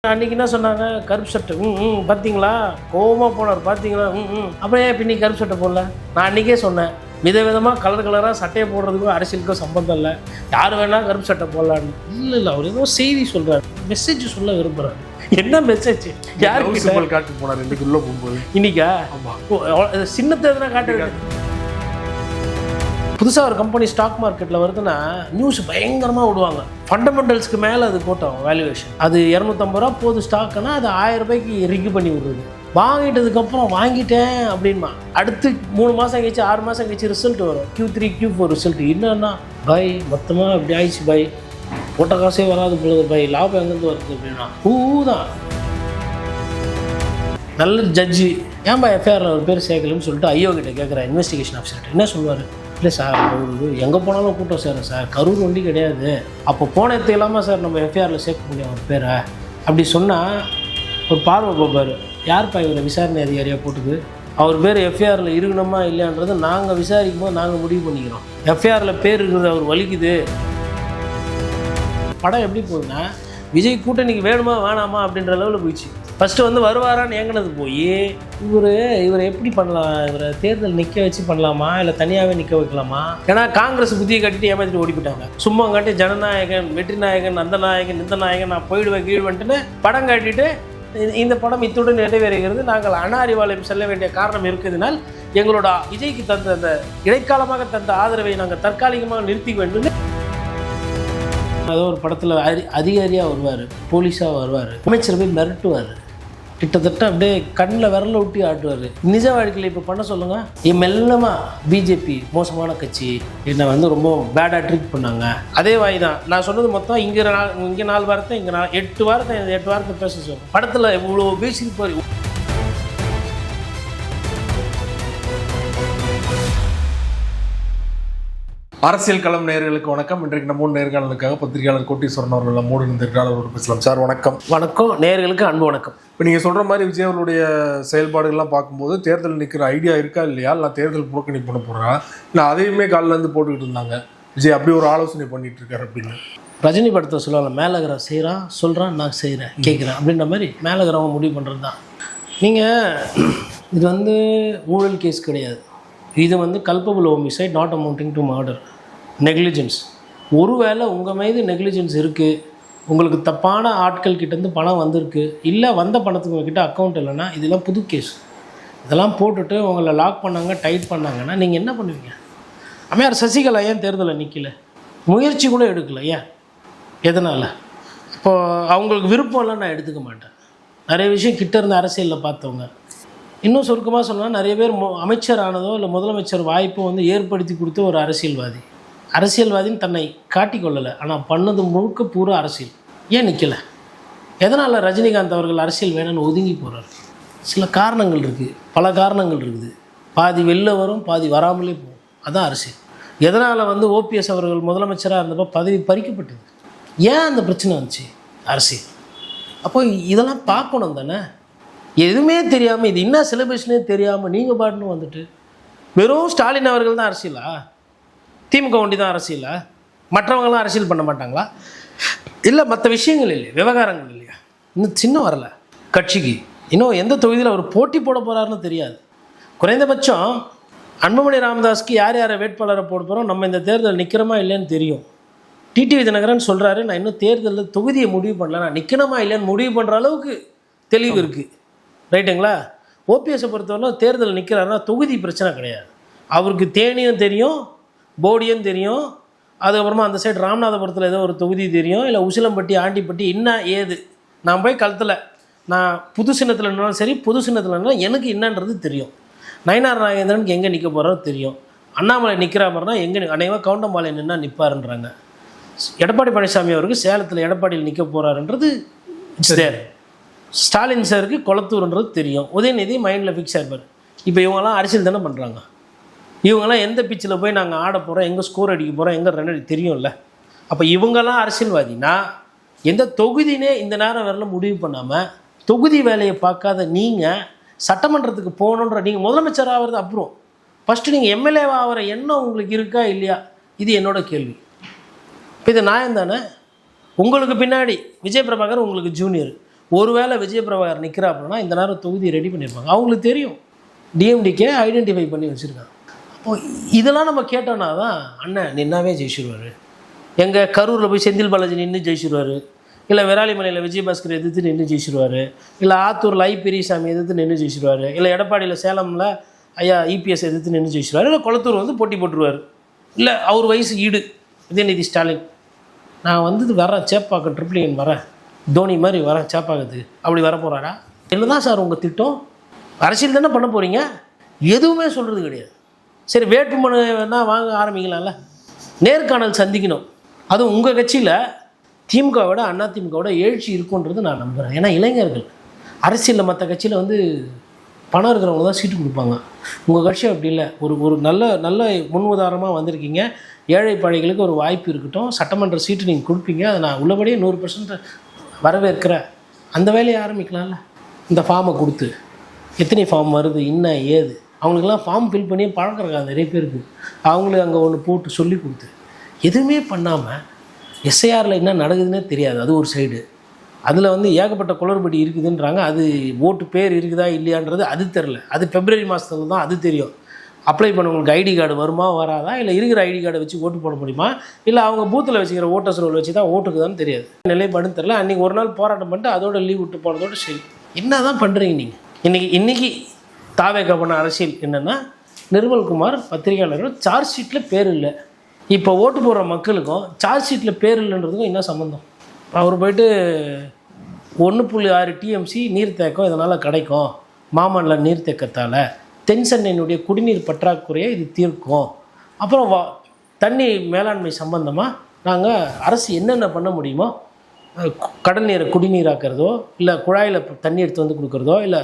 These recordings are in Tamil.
அன்றைக்கி என்ன சொன்னாங்க, கருப்பு சட்டை பார்த்தீங்களா, கோவமாக போனார் பார்த்தீங்களா, அப்புறம் ஏன் பின்னி கருப்பு சட்டை போடல? நான் அன்றைக்கே சொன்னேன், விதவிதமாக கலராக சட்டையை போடுறதுக்கும் அரசியலுக்கும் சம்பந்தம் இல்லை, யார் வேணால் கருப்பு சட்டை போடலான்னு. இல்லை அவர் ஏதோ செய்தி சொல்கிறார், மெசேஜ் சொல்ல விரும்புகிறார். என்ன மெசேஜ்? யாருக்கு சிம்பிள் காட்டு போனார் இன்றைக்கி உள்ளே போகும்போது? இன்னைக்கா? ஆமாம், சின்னத்தை எதுனா காட்ட வேண்டியது. புதுசாக ஒரு கம்பெனி ஸ்டாக் மார்க்கெட்டில் வருதுன்னா நியூஸ் பயங்கரமாக விடுவாங்க. ஃபண்டமெண்டல்ஸ்க்கு மேலே அது போட்டோம் வேல்யூவேஷன். அது 250 ரூபா போகுது ஸ்டாக்குன்னா அது 1000 ரூபாய்க்கு ரிக்கு பண்ணி விடுறது. வாங்கிட்டதுக்கப்புறம் வாங்கிட்டேன் அப்படின்மா அடுத்து 3 மாதம் கழிச்சு 6 மாதம் கழிச்சு ரிசல்ட் வரும், Q3 Q4 ரிசல்ட். என்னன்னா பை மொத்தமாக அப்படி ஆயிடுச்சு, பை போட்ட காசே வராது பொழுது, பை லாபம் எங்கேருந்து வருது அப்படின்னா தான் நல்ல ஜட்ஜி ஏன்பா எஃப்ஐஆரில் ஒரு பேர் சேர்க்கலன்னு சொல்லிட்டு ஐயோ கிட்ட கேட்குறேன், இன்வெஸ்டிகேஷன் ஆஃபீஸர்கிட்ட. என்ன சொல்லுவார்? இல்லை சார், எங்கே போனாலும் கூட்டம் சேரும் சார், கரூர் வண்டி கிடையாது, அப்போ போன இடத்து இல்லாமல் சார் நம்ம எஃப்ஐஆரில் சேர்க்க முடியும் ஒரு பேரை அப்படி சொன்னால் ஒரு பார்வை பார்ப்பார். யார்ப்பா இவரை விசாரணை அதிகாரியாக போட்டுக்கு, அவர் பேர் எஃப்ஐஆரில் இருக்கணுமா இல்லையான்றது நாங்கள் விசாரிக்கும் போது நாங்கள் முடிவு பண்ணிக்கிறோம். எஃப்ஐஆரில் பேர் இருக்கிறது அவர் வலிக்குது. படம் எப்படி போகுதுன்னா, விஜய் கூட்டணிக்கு வேணுமா வேணாமா அப்படின்ற லெவலில் போயிடுச்சு. ஃபஸ்ட்டு வந்து வருவாரான்னு ஏங்கினது போய் இவர் எப்படி பண்ணலாம், இவரை தேர்தல் நிற்க வச்சு பண்ணலாமா இல்லை தனியாகவே நிற்க வைக்கலாமா? ஏன்னா காங்கிரஸ் புத்தியை கட்டிட்டு ஏமாற்றிட்டு ஓடி போயிட்டாங்க. சும்மா காட்டி ஜனநாயகன், வெற்றி நாயகன், அந்த நாயகன், இந்த நாயகன், நான் போயிடுவேன் கீழ்வன்ட்டுன்னு படம் காட்டிட்டு இந்த படம் இத்துடன் நிறைவேறுகிறது, நாங்கள் அனாரிவாளையம் செல்ல வேண்டிய காரணம் இருக்குதுனால் எங்களோட விஜய்க்கு தந்த அந்த இடைக்காலமாக தந்த ஆதரவை நாங்கள் தற்காலிகமாக நிறுத்தி வேண்டும். ஏதோ ஒரு படத்தில் அதிகாரியாக வருவார், போலீஸாக வருவார், அமைச்சர் போய் மிரட்டுவார், கிட்டத்தட்ட அப்படியே கண்ணில் விரல விட்டி ஆட்டுவார். நிஜ வாழ்க்கையில் இப்போ பண்ண சொல்லுங்கள். மெல்லமாக பிஜேபி மோசமான கட்சி, என்னை வந்து ரொம்ப பேடாக ட்ரீட் பண்ணாங்க, அதே வாய் தான் நான் சொன்னது. மொத்தம் இங்கே 4 வாரத்தை, இங்கே 8 வாரத்தை பேச சொல்லுவேன். படத்தில் இவ்வளோ பேசிட்டு போய் அரசியல் களம் நேயர்களுக்கு வணக்கம். இன்றைக்கு நம்ம நேர்காணலுக்காக பத்திரிகையாளர் கோட்டீஸ்வரன் அவர்கள் நம்மோடு நேர்காணலோடு பேசலாம். சார் வணக்கம். வணக்கம். நேயர்களுக்கு அன்பு வணக்கம். இப்போ நீங்கள் சொல்கிற மாதிரி விஜய் அவருடைய செயல்பாடுகள்லாம் பார்க்கும்போது தேர்தல் நிற்கிற ஐடியா இருக்கா இல்லையா, இல்லை தேர்தல் புறக்கணிப்பு பண்ண போகிறா, இல்லை அதையுமே காலிலேருந்து போட்டுக்கிட்டு இருந்தாங்க விஜய் அப்படி ஒரு ஆலோசனை பண்ணிட்டு இருக்காரு அப்படின்னு. ரஜினி படத்தை சொல்லுவாங்க, மேலகிற செய்கிறான் சொல்கிறான் நான் செய்கிறேன் கேட்குறேன் அப்படின்ற மாதிரி மேலகிரவங்க முடிவு பண்ணுறது தான். நீங்கள் இது வந்து ஊழல் கேஸ் கிடையாது, இது வந்து culpable homicide not amounting to murder, negligence. ஒருவேளை உங்கள் மீது நெக்லிஜென்ஸ் இருக்குது, உங்களுக்கு தப்பான ஆட்கள் கிட்டேருந்து பணம் வந்திருக்கு, இல்லை வந்த பணத்துக்கு உங்ககிட்ட அக்கௌண்ட் இல்லைன்னா இதெல்லாம் புது கேஸ். இதெல்லாம் போட்டுட்டு உங்களை லாக் பண்ணாங்க, டைட் பண்ணாங்கன்னா நீங்கள் என்ன பண்ணுவீங்க? அம்மையார் சசிகலா ஏன் தேர்தலில் நிற்கல, முயற்சி கூட எடுக்கல, ஏன், எதனால்? இப்போது அவங்களுக்கு விருப்பம் இல்லை நான் எடுத்துக்க மாட்டேன். நிறைய விஷயம் கிட்ட இருந்த அரசியலில் பார்த்தவங்க. இன்னும் சுருக்கமாக சொன்னால் நிறைய பேர் அமைச்சர் ஆனதோ இல்லை முதலமைச்சர் வாய்ப்போ வந்து ஏற்படுத்தி கொடுத்த ஒரு அரசியல்வாதின்னு தன்னை காட்டிக்கொள்ளலை, ஆனால் பண்ணது முழுக்க பூரா அரசியல். ஏன் நிற்கலை? எதனால் ரஜினிகாந்த் அவர்கள் அரசியல் வேணும்னு ஒதுங்கி போகிறார்? சில காரணங்கள் இருக்குது, பல காரணங்கள் இருக்குது. பாதி வெளில வரும், பாதி வராமலே போகும், அதுதான் அரசியல். எதனால் வந்து ஓபிஎஸ் அவர்கள் முதலமைச்சராக இருந்தப்போ பதவி பறிக்கப்பட்டது, ஏன் அந்த பிரச்சனை வந்துச்சு? அரசியல். அப்போ இதெல்லாம் பார்க்கணும் தானே. எதுவுமே தெரியாமல், இது என்ன சிலபஸ்னே தெரியாமல் நீங்கள் பாட்டுன்னு வந்துட்டு வெறும் ஸ்டாலின் அவர்கள் தான் அரசியலா, திமுக ஒண்டி தான் அரசியலா, மற்றவங்களாம் அரசியல் பண்ண மாட்டாங்களா? இல்லை மற்ற விஷயங்கள் இல்லையா, விவகாரங்கள் இல்லையா? இன்னும் சின்ன வரல கட்சிக்கு, இன்னும் எந்த தொகுதியில் அவர் போட்டி போட போகிறாருன்னு தெரியாது. குறைந்தபட்சம் அன்புமணி ராமதாஸ்க்கு யார் யாரை வேட்பாளரை போட போகிறோம், நம்ம இந்த தேர்தல் நிற்கிறோமா இல்லைன்னு தெரியும். டிடிவி தினகரன் சொல்கிறாரு, நான் இன்னும் தேர்தலில் தொகுதியை முடிவு பண்ணல, நான் நிற்கணுமா இல்லைன்னு முடிவு பண்ணுற அளவுக்கு தெளிவு இருக்குது. ரைட்டுங்களா? ஓபிஎஸை பொறுத்தவரை தேர்தல் நிற்கிறாருன்னா தொகுதி பிரச்சனை கிடையாது. அவருக்கு தேனியும் தெரியும், போடியும் தெரியும், அதுக்கப்புறமா அந்த சைடு ராமநாதபுரத்தில் ஏதோ ஒரு தொகுதி தெரியும், இல்லை உசிலம்பட்டி, ஆண்டிப்பட்டி, என்ன ஏது. நான் போய் களத்தில் நான் புது சின்னத்தில் இருந்தாலும் சரி, புது சின்னத்தில் இருந்தாலும் எனக்கு என்னன்றது தெரியும். நயினார் நாகேந்திரனுக்கு எங்கே நிற்க போகிறாரோ தெரியும். அண்ணாமலை நிற்கிற மாதிரினா எங்கே அநேகமாக கவுண்டம்பாளையம் நின்னா நிற்பாருன்றாங்க. எடப்பாடி பழனிசாமி அவருக்கு சேலத்தில் எடப்பாடியில் நிற்க போகிறாருன்றது இட்ஸ் தேர். ஸ்டாலின் சாருக்கு கொளத்தூர்ன்றது தெரியும். உதயநிதி மைண்டில் ஃபிக்ஸ் ஆகிருப்பார். இப்போ இவங்கெல்லாம் அரசியல் தானே பண்ணுறாங்க. இவங்கெல்லாம் எந்த பிச்சில் போய் நாங்கள் ஆட போகிறோம், எங்கே ஸ்கோர் அடிக்க போகிறோம், எங்கே ரன் அடி தெரியும்ல. அப்போ இவங்கெல்லாம் அரசியல்வாதினா எந்த தொகுதினே இந்த நேரம் வரலாம் முடிவு பண்ணாமல் தொகுதி வேலையை பார்க்காத நீங்கள் சட்டமன்றத்துக்கு போகணுன்ற, நீங்கள் முதலமைச்சர் ஆகிறது அப்புறம் ஃபஸ்ட்டு நீங்கள் எம்எல்ஏவாக ஆகிற எண்ணம் உங்களுக்கு இருக்கா இல்லையா, இது என்னோட கேள்வி. இப்போ இது நியாயம் தானே? உங்களுக்கு பின்னாடி விஜய் பிரபாகர் உங்களுக்கு ஜூனியர், ஒருவேளை விஜயபிரபாகர் நிற்கிறா அப்படின்னா இந்த நேரம் தொகுதியை ரெடி பண்ணியிருப்பாங்க. அவங்களுக்கு தெரியும் டிஎம்டிக்கே ஐடென்டிஃபை பண்ணி வச்சுருக்காங்க. அப்போ இதெல்லாம் நம்ம கேட்டோன்னா தான் அண்ணன் நின்னாவே ஜெயிச்சிருவார். எங்கள் கரூரில் போய் செந்தில் பாலாஜி நின்று ஜெயிச்சிருவார், இல்லை விராலிமலையில் விஜயபாஸ்கர் எதிர்த்து நின்று ஜெயிச்சிருவார், இல்லை ஆத்தூரில் ஐ பெரியசாமி எதிர்த்து நின்று ஜெயிச்சிருவார், இல்லை எடப்பாடியில் சேலமில் ஐயா இபிஎஸ் எதிர்த்து நின்று ஜெயிச்சிருவார், இல்லை கொளத்தூர் வந்து போட்டி போட்டுருவார், இல்லை அவர் வயசு ஈடு உதயநிதி ஸ்டாலின் நான் வந்து வரேன் சேப்பாக்கம் ட்ரிப்ளிகன் வரேன் தோனி மாதிரி வரேன் சேப்பாக்கத்துக்கு அப்படி வர போகிறாரா? என்ன தான் சார் உங்கள் திட்டம்? அரசியல் தானே பண்ண போகிறீங்க, எதுவுமே சொல்கிறது கிடையாது. சரி வேட்புமனு வேணால் வாங்க ஆரம்பிக்கலாம்ல, நேர்காணல் சந்திக்கணும். அதுவும் உங்கள் கட்சியில் திமுகவோட அதிமுகவோட எழுச்சி இருக்குன்றது நான் நம்புகிறேன். ஏன்னா இளைஞர்கள் அரசியலில் மற்ற கட்சியில் வந்து பணம் இருக்கிறவங்க தான் சீட்டு கொடுப்பாங்க. உங்கள் கட்சி அப்படி இல்லை. ஒரு நல்ல முன் உதாரணமாக வந்திருக்கீங்க. ஏழை பாழைகளுக்கு ஒரு வாய்ப்பு இருக்கட்டும், சட்டமன்ற சீட்டு நீங்கள் கொடுப்பீங்க, அதை நான் உள்ளபடியே 100% வரவேற்கிறேன். அந்த வேலையை ஆரம்பிக்கலாம்ல. இந்த ஃபார்மை கொடுத்து எத்தனை ஃபார்ம் வருது என்ன ஏது அவங்களுக்கெல்லாம் ஃபார்ம் ஃபில் பண்ணி பழக்கிறக்காங்க நிறைய பேருக்கு. அவங்களுக்கு அங்கே ஒன்று போட்டு சொல்லி கொடுத்து எதுவுமே பண்ணாமல் எஸ்ஐஆரில் என்ன நடக்குதுன்னே தெரியாது. அது ஒரு சைடு. அதில் வந்து ஏகப்பட்ட குளறுபடி இருக்குதுன்றாங்க. அது ஓட்டு பேர் இருக்குதா இல்லையான்றது அது தெரில. அது பிப்ரவரி மாதத்துல தான் அது தெரியும். அப்ளை பண்ணவங்களுக்கு ஐடி கார்டு வருமா வராதா, இல்லை இருக்கிற ஐடி கார்டை வச்சு ஓட்டு போட முடியுமா, இல்லை அவங்க பூத்தில் வச்சுக்கிற ஓட்டர்ஸ் ரோல் வச்சு தான் ஓட்டுக்குதான்னு தெரியாது. நிலைப்பாடுன்னு தெரில. அன்றைக்கி ஒரு நாள் போராட்டம் பண்ணிட்டு அதோட லீவ் விட்டு போனதோட சரி. என்ன தான் பண்ணுறீங்க நீங்கள்? இன்றைக்கி தாவேக்கா பண்ண அரசியல் என்னென்னா, நிர்மல்குமார் பத்திரிகையாளர்கள் சார்ஜ் ஷீட்டில் பேர் இல்லை. இப்போ ஓட்டு போடுற மக்களுக்கும் சார்ஜ் ஷீட்டில் பேர் இல்லைன்றதுக்கும் என்ன சம்மந்தம்? அவர் போய்ட்டு 1.6 டிஎம்சி நீர்த்தேக்கம் இதனால் கிடைக்கும், மாமல்ல நீர்த்தேக்கத்தால் தென் சென்னையினுடைய குடிநீர் பற்றாக்குறையை இது தீர்க்கும், அப்புறம் தண்ணி மேலாண்மை சம்பந்தமாக நாங்கள் அரசு என்னென்ன பண்ண முடியுமோ, கடல் நீரை குடிநீராக்கிறதோ, இல்லை குழாயில் தண்ணி எடுத்து வந்து கொடுக்குறதோ, இல்லை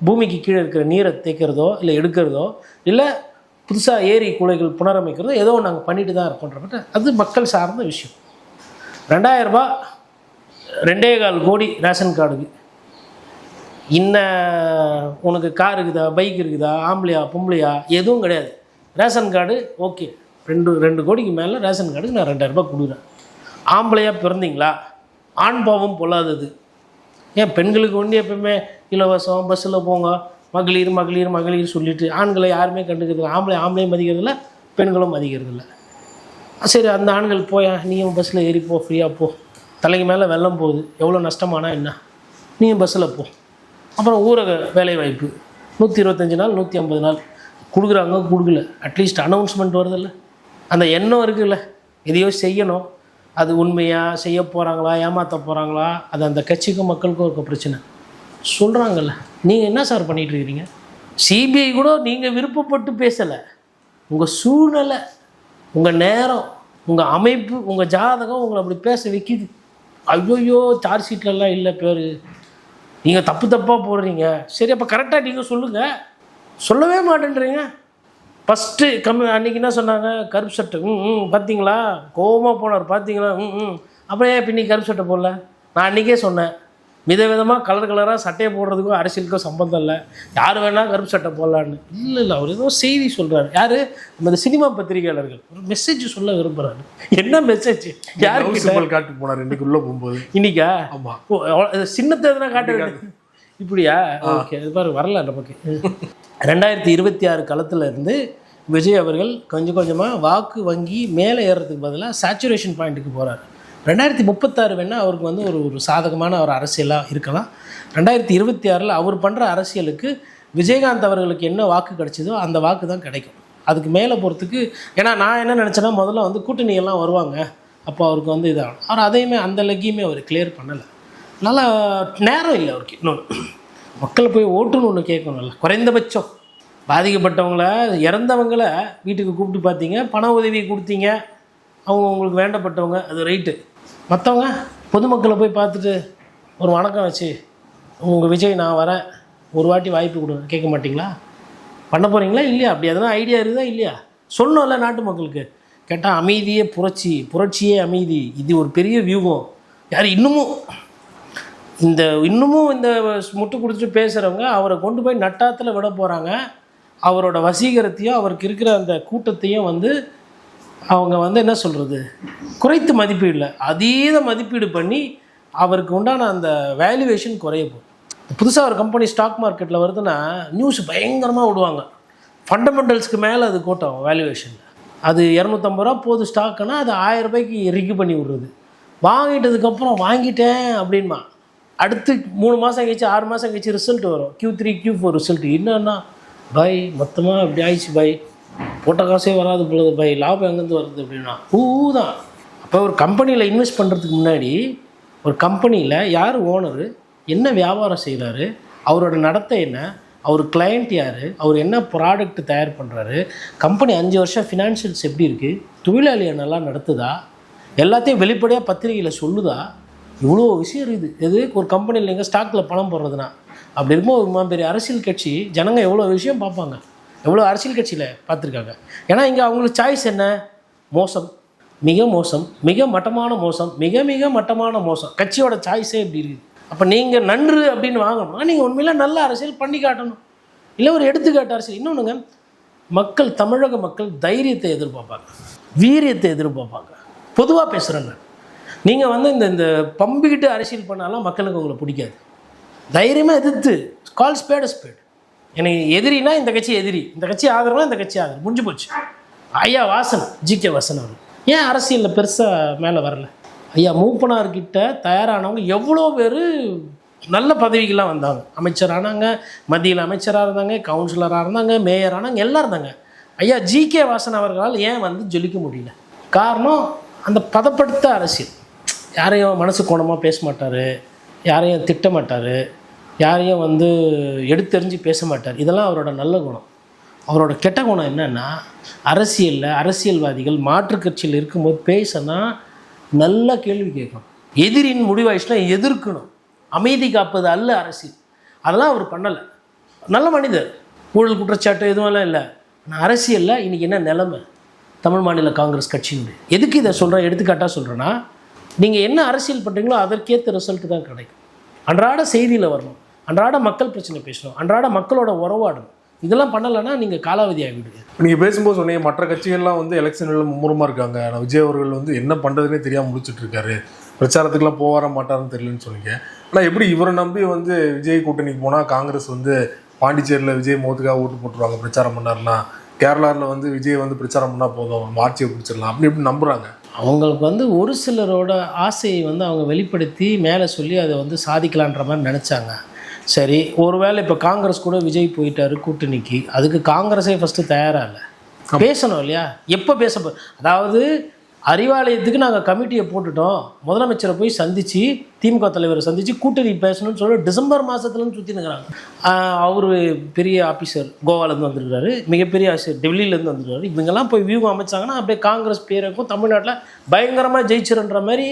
பூமிக்கு கீழே இருக்கிற நீரை தேய்க்கிறதோ, இல்லை எடுக்கிறதோ, இல்லை புதுசாக ஏரி குளைகள் புனரமைக்கிறதோ, ஏதோ நாங்கள் பண்ணிட்டு தான் இருக்கோன்ற அது மக்கள் சார்ந்த விஷயம். 2000 ரூபாய் 2.25 கோடி ரேஷன் கார்டுக்கு. உனக்கு கார் இருக்குதா, பைக் இருக்குதா, ஆம்பளையா பொம்பளையா எதுவும் கிடையாது. ரேஷன் கார்டு ஓகே, 2 கோடிக்கு மேலே ரேஷன் கார்டுக்கு நான் 2000 ரூபாய் கொடுக்குறேன். ஆம்பளையாக பிறந்தீங்களா, ஆண் பாவம் பொல்லாதது. ஏன் பெண்களுக்கு ஒன்று எப்பவுமே இலவசம், பஸ்ஸில் போங்க, மகளிர் மகளிர் மகளிர் சொல்லிவிட்டு ஆண்களை யாருமே கண்டுக்கிறதில்ல. ஆம்பளையும் மதிக்கிறதில்ல, பெண்களும் மதிக்கிறதில்ல. சரி அந்த ஆண்கள் போயா, நீயும் பஸ்ஸில் ஏறிப்போ, ஃப்ரீயாக போ, தலைக்கு மேலே வெள்ளம் போகுது, எவ்வளோ நஷ்டமானா என்ன, நீயும் பஸ்ஸில் போ. அப்புறம் ஊரக வேலைவாய்ப்பு 125 நாள் 150 நாள் கொடுக்குறாங்க, கொடுக்கல. அட்லீஸ்ட் அனௌன்ஸ்மெண்ட் வருதில்ல, அந்த எண்ணம் இருக்குல்ல, எதையோ செய்யணும். அது உண்மையாக செய்ய போகிறாங்களா, ஏமாற்ற போகிறாங்களா, அது அந்த கட்சிக்கும் மக்களுக்கும் இருக்க பிரச்சனை சொல்கிறாங்கல்ல. நீங்கள் என்ன சார் பண்ணிகிட்ருக்கிறீங்க? சிபிஐ கூட நீங்கள் விருப்பப்பட்டு பேசலை. உங்கள் சூழ்நிலை, உங்கள் நேரம், உங்கள் அமைப்பு, உங்கள் ஜாதகம் உங்களை அப்படி பேச வைக்கிது. ஐயோயோ சார்ஜ் ஷீட்லலாம் இல்லை பேர், நீங்கள் தப்பாக போடுறீங்க. சரி அப்போ கரெக்டாக நீங்கள் சொல்லுங்கள். சொல்லவே மாட்டேன்றீங்க. ஃபஸ்ட்டு அன்றைக்கி என்ன சொன்னாங்க, கருப்பு சட்டை பார்த்தீங்களா, கோபமாக போனார் பார்த்தீங்களா, அப்புறம் ஏன் பின்னி கருப்பு சட்டை போடல? நான் அன்றைக்கே சொன்னேன், விதவிதமாக கலராக சட்டையை போடுறதுக்கும் அரசியலுக்கும் சம்பந்தம் இல்லை, யார் வேணால் கருப்பு சட்டை போடலான்னு. இல்லை அவர் ஏதோ செய்தி சொல்கிறாரு. யார்? நம்ம சினிமா பத்திரிகையாளர்கள் ஒரு மெசேஜ் சொல்ல விரும்புகிறாரு. என்ன மெசேஜ்? யாருக்கு காட்டு போனார் இன்றைக்கி உள்ளே போகும்போது? இன்னைக்கா? ஆமாம், சின்னத்தை எதுனா காட்ட வேண்டியது. இப்படியா? ஓகே, அது பாரு வரல நமக்கு. 2026 களத்தில் இருந்து விஜய் அவர்கள் கொஞ்சம் கொஞ்சமாக வாக்கு வங்கி மேலே ஏறுறதுக்கு பதிலாக சேச்சுரேஷன் பாயிண்ட்டுக்கு போகிறார். 2036 வேணால் அவருக்கு வந்து ஒரு சாதகமான ஒரு அரசியலாக இருக்கலாம். 2026 அவர் பண்ணுற அரசியலுக்கு விஜயகாந்த் அவர்களுக்கு என்ன வாக்கு கிடைச்சதோ அந்த வாக்கு தான் கிடைக்கும். அதுக்கு மேலே போகிறதுக்கு, ஏன்னா நான் என்ன நினச்சேன்னா, முதல்ல வந்து கூட்டணியெல்லாம் வருவாங்க, அப்போ அவருக்கு வந்து இதாகும். அவர் அதையுமே அந்த லெக்கையுமே அவர் கிளியர் பண்ணலை. அதனால் நேரம் இல்லை அவருக்கு. இன்னொன்று, மக்களை போய் ஓட்டுன்னு ஒன்று கேட்கணும்ல. குறைந்தபட்சம் பாதிக்கப்பட்டவங்கள, இறந்தவங்களை வீட்டுக்கு கூப்பிட்டு பார்த்தீங்க, பண உதவி கொடுத்தீங்க, அவங்க உங்களுக்கு வேண்டப்பட்டவங்க, அது ரைட்டு. மற்றவங்க பொதுமக்களை போய் பார்த்துட்டு ஒரு வணக்கம் வச்சு, உங்கள் விஜய் நான் வரேன், ஒரு வாட்டி வாய்ப்பு கொடுங்க, கேட்க மாட்டிங்களா? பண்ண போகிறீங்களா இல்லையா? அப்படி எதனா ஐடியா இருக்குதா இல்லையா? சொன்னோம்ல நாட்டு மக்களுக்கு. கேட்டால் அமைதியே புரட்சி, புரட்சியே அமைதி, இது ஒரு பெரிய வியூகம். யார் இன்னமும் இந்த முட்டு கொடுத்துட்டு பேசுகிறவங்க அவரை கொண்டு போய் நட்டாத்தில் விட போகிறாங்க. அவரோட வசீகரத்தையும் அவருக்கு இருக்கிற அந்த கூட்டத்தையும் வந்து அவங்க வந்து என்ன சொல்கிறது, குறைத்து மதிப்பீடில் அதீத மதிப்பீடு பண்ணி அவருக்கு உண்டான அந்த வேல்யூவேஷன் குறைய போகும். புதுசாக ஒரு கம்பெனி ஸ்டாக் மார்க்கெட்டில் வருதுன்னா நியூஸ் பயங்கரமாக விடுவாங்க, ஃபண்டமெண்டல்ஸ்க்கு மேலே அது கோட்டம் வேல்யூவேஷனில். அது 250 ரூபா போகுது ஸ்டாக்குன்னா அது 1000 ரூபாய்க்கு ரிக்கு பண்ணி விடுறது. வாங்கிட்டதுக்கப்புறம் வாங்கிட்டேன் அப்படின்மா அடுத்து 3 மாதம் கழிச்சு 6 மாதம் கழிச்சு ரிசல்ட் வரும், Q3 Q4 ரிசல்ட். என்னன்னா பை மொத்தமாக இப்படி ஆயிடுச்சு பை, போட்ட காசே வராது போகுது பை, லாபம் எங்கேருந்து வருது அப்படின்னா தான். அப்போ ஒரு கம்பெனியில் இன்வெஸ்ட் பண்ணுறதுக்கு முன்னாடி ஒரு கம்பெனியில் யார் ஓனரு, என்ன வியாபாரம் செய்கிறாரு, அவரோட நடத்தை என்ன, அவர் கிளையண்ட் யார், அவர் என்ன ப்ராடக்ட் தயார் பண்ணுறாரு, கம்பெனி 5 வருஷம் ஃபினான்ஷியல்ஸ் எப்படி இருக்குது, தொழிலாளியை நல்லா நடத்துதா, எல்லாத்தையும் வெளிப்படையாக பத்திரிகையில் சொல்லுதா, இவ்வளோ விஷயம் இருக்குது. எது ஒரு கம்பெனியில் நீங்கள் ஸ்டாக்கில் பணம் போடுறதுனா. அப்படி இருக்கும்போது ஒரு பெரிய அரசியல் கட்சி ஜனங்க எவ்வளோ விஷயம் பார்ப்பாங்க, எவ்வளோ அரசியல் கட்சியில் பார்த்துருக்காங்க. ஏன்னா இங்கே அவங்களுக்கு சாய்ஸ் என்ன, மோசம், மிக மோசம், மிக மட்டமான மோசம், மிக மிக மட்டமான மோசம். கட்சியோட சாய்ஸே இப்படி இருக்குது. அப்போ நீங்கள் நன்று அப்படின்னு வாங்கணும்னா நீங்கள் உண்மையில நல்ல அரசியல் பண்ணி காட்டணும், இல்லை ஒரு எடுத்துக்காட்டு அரசியல். இன்னொன்றுங்க, மக்கள், தமிழக மக்கள் தைரியத்தை எதிர்பார்ப்பாங்க, வீரியத்தை எதிர்பார்ப்பாங்க. பொதுவாக பேசுகிறேங்க, நீங்கள் வந்து இந்த பம்பிக்கிட்டு அரசியல் பண்ணாலும் மக்களுக்கு உங்களை பிடிக்காது. தைரியமாக எதிர்த்து கால் ஸ்பேட் ஸ்பேட். எனக்கு எதிரினா இந்த கட்சி எதிரி, இந்த கட்சி ஆதரவுனா இந்த கட்சி ஆதரவு, முடிஞ்சு போச்சு. ஐயா வாசன், ஜிகே வாசன் அவர் ஏன் அரசியலில் பெருசாக மேலே வரல? ஐயா மூப்பனார்கிட்ட தயாரானவங்க எவ்வளோ பேர் நல்ல பதவிகள்லாம் வந்தாங்க, அமைச்சர் ஆனாங்க, மத்தியில் அமைச்சராக இருந்தாங்க, கவுன்சிலராக இருந்தாங்க, மேயர் ஆனாங்க, எல்லாம் இருந்தாங்க. ஐயா ஜிகே வாசன் அவர்களால் ஏன் வந்து ஜொலிக்க முடியல? காரணம் அந்த பதப்படுத்த அரசியல். யாரையும் மனசு கோணமாக பேச மாட்டார், யாரையும் திட்ட மாட்டார், யாரையும் வந்து எடுத்தெறிஞ்சு பேச மாட்டார். இதெல்லாம் அவரோட நல்ல குணம். அவரோட கெட்ட குணம் என்னென்னா, அரசியலில் அரசியல்வாதிகள் மாற்றுக் கட்சியில் இருக்கும்போது பேசினா நல்ல கேள்வி கேட்கணும், எதிரின் முடிவாயிடுச்சுன்னா எதிர்க்கணும், அமைதி காப்பது அல்ல அரசியல். அதெல்லாம் அவர் பண்ணலை. நல்ல மனிதர், ஊழல் குற்றச்சாட்டு எதுவும் இல்லை. ஆனால் அரசியலில் இன்றைக்கி என்ன நிலைமை தமிழ் மாநில காங்கிரஸ் கட்சியினுடைய, எதுக்கு இதை சொல்கிறேன், எடுத்துக்காட்டாக சொல்கிறேன்னா, நீங்கள் என்ன அரசியல் பண்ணுறீங்களோ அதற்கேற்ற ரிசல்ட்டு தான் கிடைக்கும். அன்றாட செய்தியில் வரணும், அன்றாட மக்கள் பிரச்சனை பேசணும், அன்றாட மக்களோட உறவாடணும். இதெல்லாம் பண்ணலைன்னா நீங்கள் காலாவதி ஆகிவிடுங்க. நீங்கள் பேசும்போது சொன்னீங்க மற்ற கட்சிகள்லாம் வந்து எலெக்ஷன்களில் மும்முரமாக இருக்காங்க, ஆனால் விஜய் அவர்கள் வந்து என்ன பண்ணுறதுனே தெரியாமல் முடிச்சுட்டு இருக்காரு, பிரச்சாரத்துக்குலாம் போவார மாட்டாருன்னு தெரியலன்னு சொன்னீங்க. ஆனால் எப்படி இவரை நம்பி வந்து விஜய் கூட்டணிக்கு போனால் காங்கிரஸ் வந்து பாண்டிச்சேரியில் விஜய் முகத்துக்காக ஓட்டு போட்டுருவாங்க பிரச்சாரம் பண்ணாருன்னா, கேரளாவில் வந்து விஜய் வந்து பிரச்சாரம் பண்ணால் போதும் ஆட்சியை பிடிச்சிடலாம் அப்படி எப்படி நம்புகிறாங்க? அவங்களுக்கு வந்து ஒரு சிலரோட ஆசையை வந்து அவங்க வெளிப்படுத்தி மேலே சொல்லி அதை வந்து சாதிக்கலான்ற மாதிரி நினச்சாங்க. சரி, ஒருவேளை இப்போ காங்கிரஸ் கூட விஜய் போயிட்டாரு கூட்டணிக்கு, அதுக்கு காங்கிரஸே ஃபஸ்ட்டு தயாராக இல்லை, பேசணும் இல்லையா? எப்போ அதாவது அறிவாலயத்துக்கு நாங்கள் கமிட்டியை போட்டுட்டோம், முதலமைச்சரை போய் சந்தித்து திமுக தலைவரை சந்தித்து கூட்டணி பேசணும்னு சொல்லி டிசம்பர் மாதத்துலன்னு சுற்றினுக்கிறாங்க. அவர் பெரிய ஆஃபீஸர் கோவாலேருந்து வந்துருக்காரு, மிகப்பெரிய ஆஃபீஸர் டெல்லியிலேருந்து வந்துருக்காரு. இவங்கெல்லாம் போய் வியூகம் அமைச்சாங்கன்னா அப்படியே காங்கிரஸ் பேருக்கும் தமிழ்நாட்டில் பயங்கரமாக ஜெயிச்சிருன்ற மாதிரி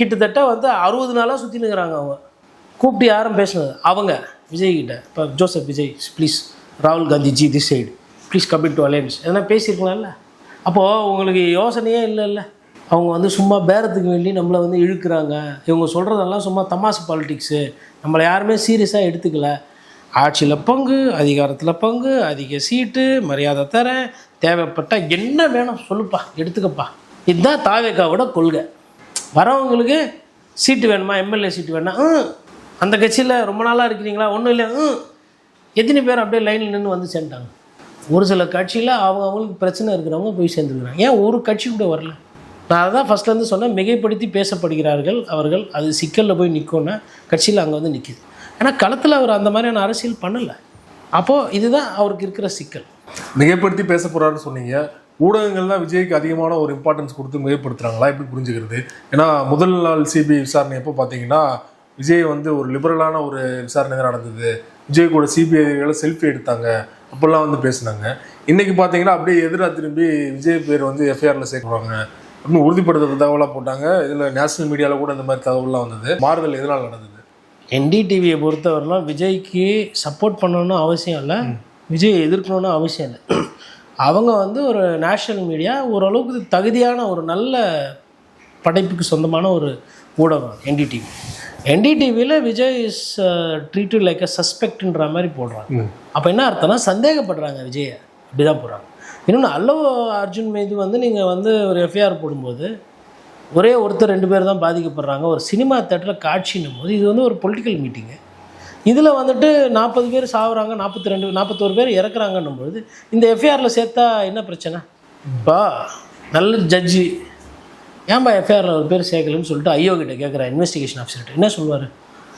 கிட்டத்தட்ட வந்து 60 நாளாக சுற்றினுக்கிறாங்க. அவங்க கூப்பிட்டு யாரும் பேசுனது அவங்க விஜய்கிட்ட, இப்போ ஜோசப் விஜய் ப்ளீஸ், ராகுல் Gandhi G this side please commit to alliance, எதனா பேசியிருக்கலாம்ல? அப்போது உங்களுக்கு யோசனையே இல்லை. அவங்க வந்து சும்மா பேரத்துக்கு வேண்டி நம்மளை வந்து இழுக்கிறாங்க. இவங்க சொல்கிறதெல்லாம் சும்மா தமாசு பாலிட்டிக்ஸு, நம்மளை யாருமே சீரியஸாக எடுத்துக்கல. ஆட்சியில் பங்கு, அதிகாரத்தில் பங்கு, அதிக சீட்டு, மரியாதை தரேன், தேவைப்பட்ட என்ன வேணும் சொல்லுப்பா, எடுத்துக்கப்பா. இதுதான் தாவேக்காவோட கொள்கை. வரவங்களுக்கு சீட்டு வேணுமா, எம்எல்ஏ சீட்டு வேணுமா, அந்த கட்சியில் ரொம்ப நாளாக இருக்கிறீங்களா, ஒன்றும் இல்லை, எத்தனை பேர் அப்படியே லைனில் நின்று வந்து சேர்ந்துட்டாங்க. ஒரு சில கட்சியில் அவங்களுக்கு பிரச்சனை இருக்கிறவங்க போய் சேர்ந்துருக்குறாங்க. ஏன் ஒரு கட்சி கூட வரல? நான் அதை தான் ஃபஸ்ட்லேருந்து சொன்னேன், மிகைப்படுத்தி பேசப்படுகிறார்கள் அவர்கள். அது சிக்கலில் போய் நிற்கணுன்னா கட்சியில் அங்கே வந்து நிற்கிது. ஏன்னா களத்தில் அவர் அந்த மாதிரியான அரசியல் பண்ணலை. அப்போது இதுதான் அவருக்கு இருக்கிற சிக்கல். மிகைப்படுத்தி பேச போகிறாருன்னு சொன்னீங்க. ஊடகங்கள் தான் விஜய்க்கு அதிகமான ஒரு இம்பார்ட்டன்ஸ் கொடுத்து மிகைப்படுத்துகிறாங்களா, எப்படி புரிஞ்சுக்கிறது? ஏன்னா முதல் நாள் சிபிஐ விசாரணை எப்போ பார்த்தீங்கன்னா விஜய் வந்து ஒரு லிபரலான ஒரு விசாரணை தான் நடந்தது, விஜய் கூட சிபிஐகளை செல்ஃபி எடுத்தாங்க, அப்போல்லாம் வந்து பேசினாங்க. இன்றைக்கி பார்த்தீங்கன்னா அப்படியே எதிராக திரும்பி விஜய் பேர் வந்து எஃப்ஐஆரில் சேர்க்குறாங்க அப்படின்னு உறுதிப்படுத்துகிற தகவலாக போட்டாங்க. இதில் நேஷனல் மீடியாவில் கூட இந்த மாதிரி தகவல்லாம் வந்தது. மாறுதல் எதனால் நடந்தது? என்டிடிவியை பொறுத்தவரைலாம் விஜய்க்கு சப்போர்ட் பண்ணணும்னு அவசியம் இல்லை, விஜய் எதிர்க்கணும்னு அவசியம் இல்லை. அவங்க வந்து ஒரு நேஷ்னல் மீடியா, ஓரளவுக்கு தகுதியான ஒரு நல்ல படைப்புக்கு சொந்தமான ஒரு ஊடகம் என்டிடிவி. என்டிடிவியில் Vijay is treated like a சஸ்பெக்ட்ன்ற மாதிரி போடுறாங்க. அப்போ என்ன அர்த்தம்னா சந்தேகப்படுறாங்க விஜயை, அப்படி தான் போடுறாங்க. இன்னொன்று அல்லோ அர்ஜுன் மீது வந்து நீங்கள் வந்து ஒரு எஃப்ஐஆர் போடும்போது ஒரே ஒருத்தர் 2 பேர் தான் பாதிக்கப்படுறாங்க ஒரு சினிமா தேட்டரில் காட்சின்னும் போது இது வந்து ஒரு பொலிட்டிக்கல் மீட்டிங்கு. இதில் வந்துட்டு 40 பேர் சாகுறாங்க, 41 பேர் இறக்குறாங்கன்னும் பொழுது இந்த எஃப்ஐஆரில் சேர்த்தா என்ன பிரச்சனை? இப்போ நல்ல ஜட்ஜி ஏன்பா எஃப்ஐஆரில் ஒரு பேர் சேர்க்கலன்னு சொல்லிட்டு ஐயோ கிட்ட கேட்குறேன், இன்வெஸ்டிகேஷன் ஆஃபீஸர்கிட்ட என்ன சொல்லுவார்?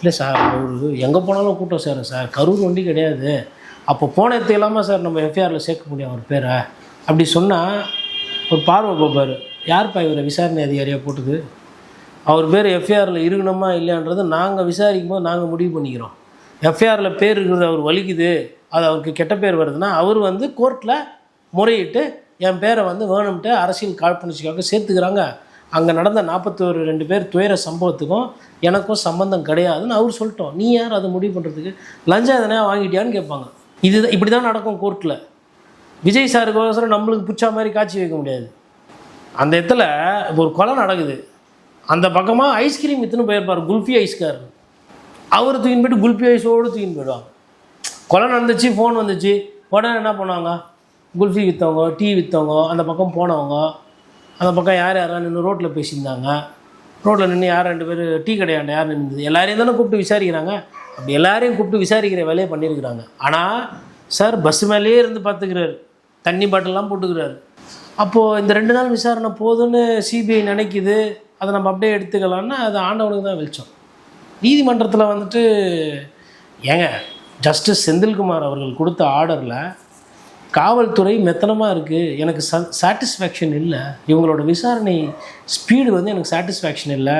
இல்லை சார் ஒரு எங்கே போனாலும் கூட்டம் சேரும் சார், கரூர் வண்டி கிடையாது, அப்போ போன இடத்து இல்லாமல் சார் நம்ம எஃப்ஐஆரில் சேர்க்க முடியும் ஒரு பேரை அப்படி சொன்னால் ஒரு பார்வை பார்ப்பார், யார்ப்பா இவரை விசாரணை அதிகாரியாக போட்டுது, அவர் பேர் எஃப்ஐஆரில் இருக்கணுமா இல்லையான்றது நாங்கள் விசாரிக்கும் போது நாங்கள் முடிவு பண்ணிக்கிறோம். எஃப்ஐஆரில் பேர் இருக்கிறது அவர் வலிக்குது, அது அவருக்கு கெட்ட பேர் வருதுன்னா அவர் வந்து கோர்ட்டில் முறையிட்டு என் பேரை வந்து வேணும்ட்டு அரசியல் காழ்ப்புணர்ச்சிக்காக சேர்த்துக்கிறாங்க, அங்கே நடந்த 42 பேர் துயர சம்பவத்துக்கும் எனக்கும் சம்பந்தம் கிடையாதுன்னு அவர் சொல்லிட்டோம். நீ யார் அதை முடிவு பண்ணுறதுக்கு? லஞ்சம் எதனா வாங்கிட்டியான்னு கேட்பாங்க. இப்படி தான் நடக்கும் கோர்ட்டில். விஜய் சாருக்கோசரம் நம்மளுக்கு பிடிச்ச மாதிரி காட்சி வைக்க முடியாது. அந்த இடத்துல ஒரு கொலை நடக்குது, அந்த பக்கமாக ஐஸ்கிரீம் விற்றுன்னு போயிருப்பார் குல்ஃபி ஐஸ்கார், அவர் தூக்கின்னு போய்ட்டு குல்ஃபி ஐஸோடு தூக்கின்னு போயிடுவாங்க. கொலை நடந்துச்சு, ஃபோன் வந்துச்சு, உடனே என்ன பண்ணுவாங்க, குல்ஃபி விற்றவங்க டீ விற்றவங்க அந்த பக்கம் போனவங்க அந்த பக்கம் யாரெல்லாம் நின்று ரோட்டில் பேசியிருந்தாங்க, ரோட்டில் நின்று 2 பேர் டீ கடையாண்ட யார் நின்றுது எல்லாரையும் தானே கூப்பிட்டு விசாரிக்கிறாங்க. அப்படி எல்லாரையும் கூப்பிட்டு விசாரிக்கிற வேலையை பண்ணியிருக்கிறாங்க. ஆனால் சார் பஸ் மேலேயே இருந்து பார்த்துக்கிறாரு, தண்ணி பாட்டிலெலாம் போட்டுக்கிறாரு. அப்போது இந்த 2 நாள் விசாரணை போதுன்னு சிபிஐ நினைக்குது, அதை நம்ம அப்படியே எடுத்துக்கலான்னா அது ஆண்டவனுக்கு தான் வெளிச்சம். நீதிமன்றத்தில் வந்துட்டு ஏங்க ஜஸ்டிஸ் செந்தில்குமார் அவர்கள் கொடுத்த ஆர்டரில் காவல்துறை மெத்தனமாக இருக்குது, எனக்கு சாட்டிஸ்ஃபேக்ஷன் இல்லை, இவங்களோட விசாரணை ஸ்பீடு வந்து எனக்கு சாட்டிஸ்ஃபேக்ஷன் இல்லை,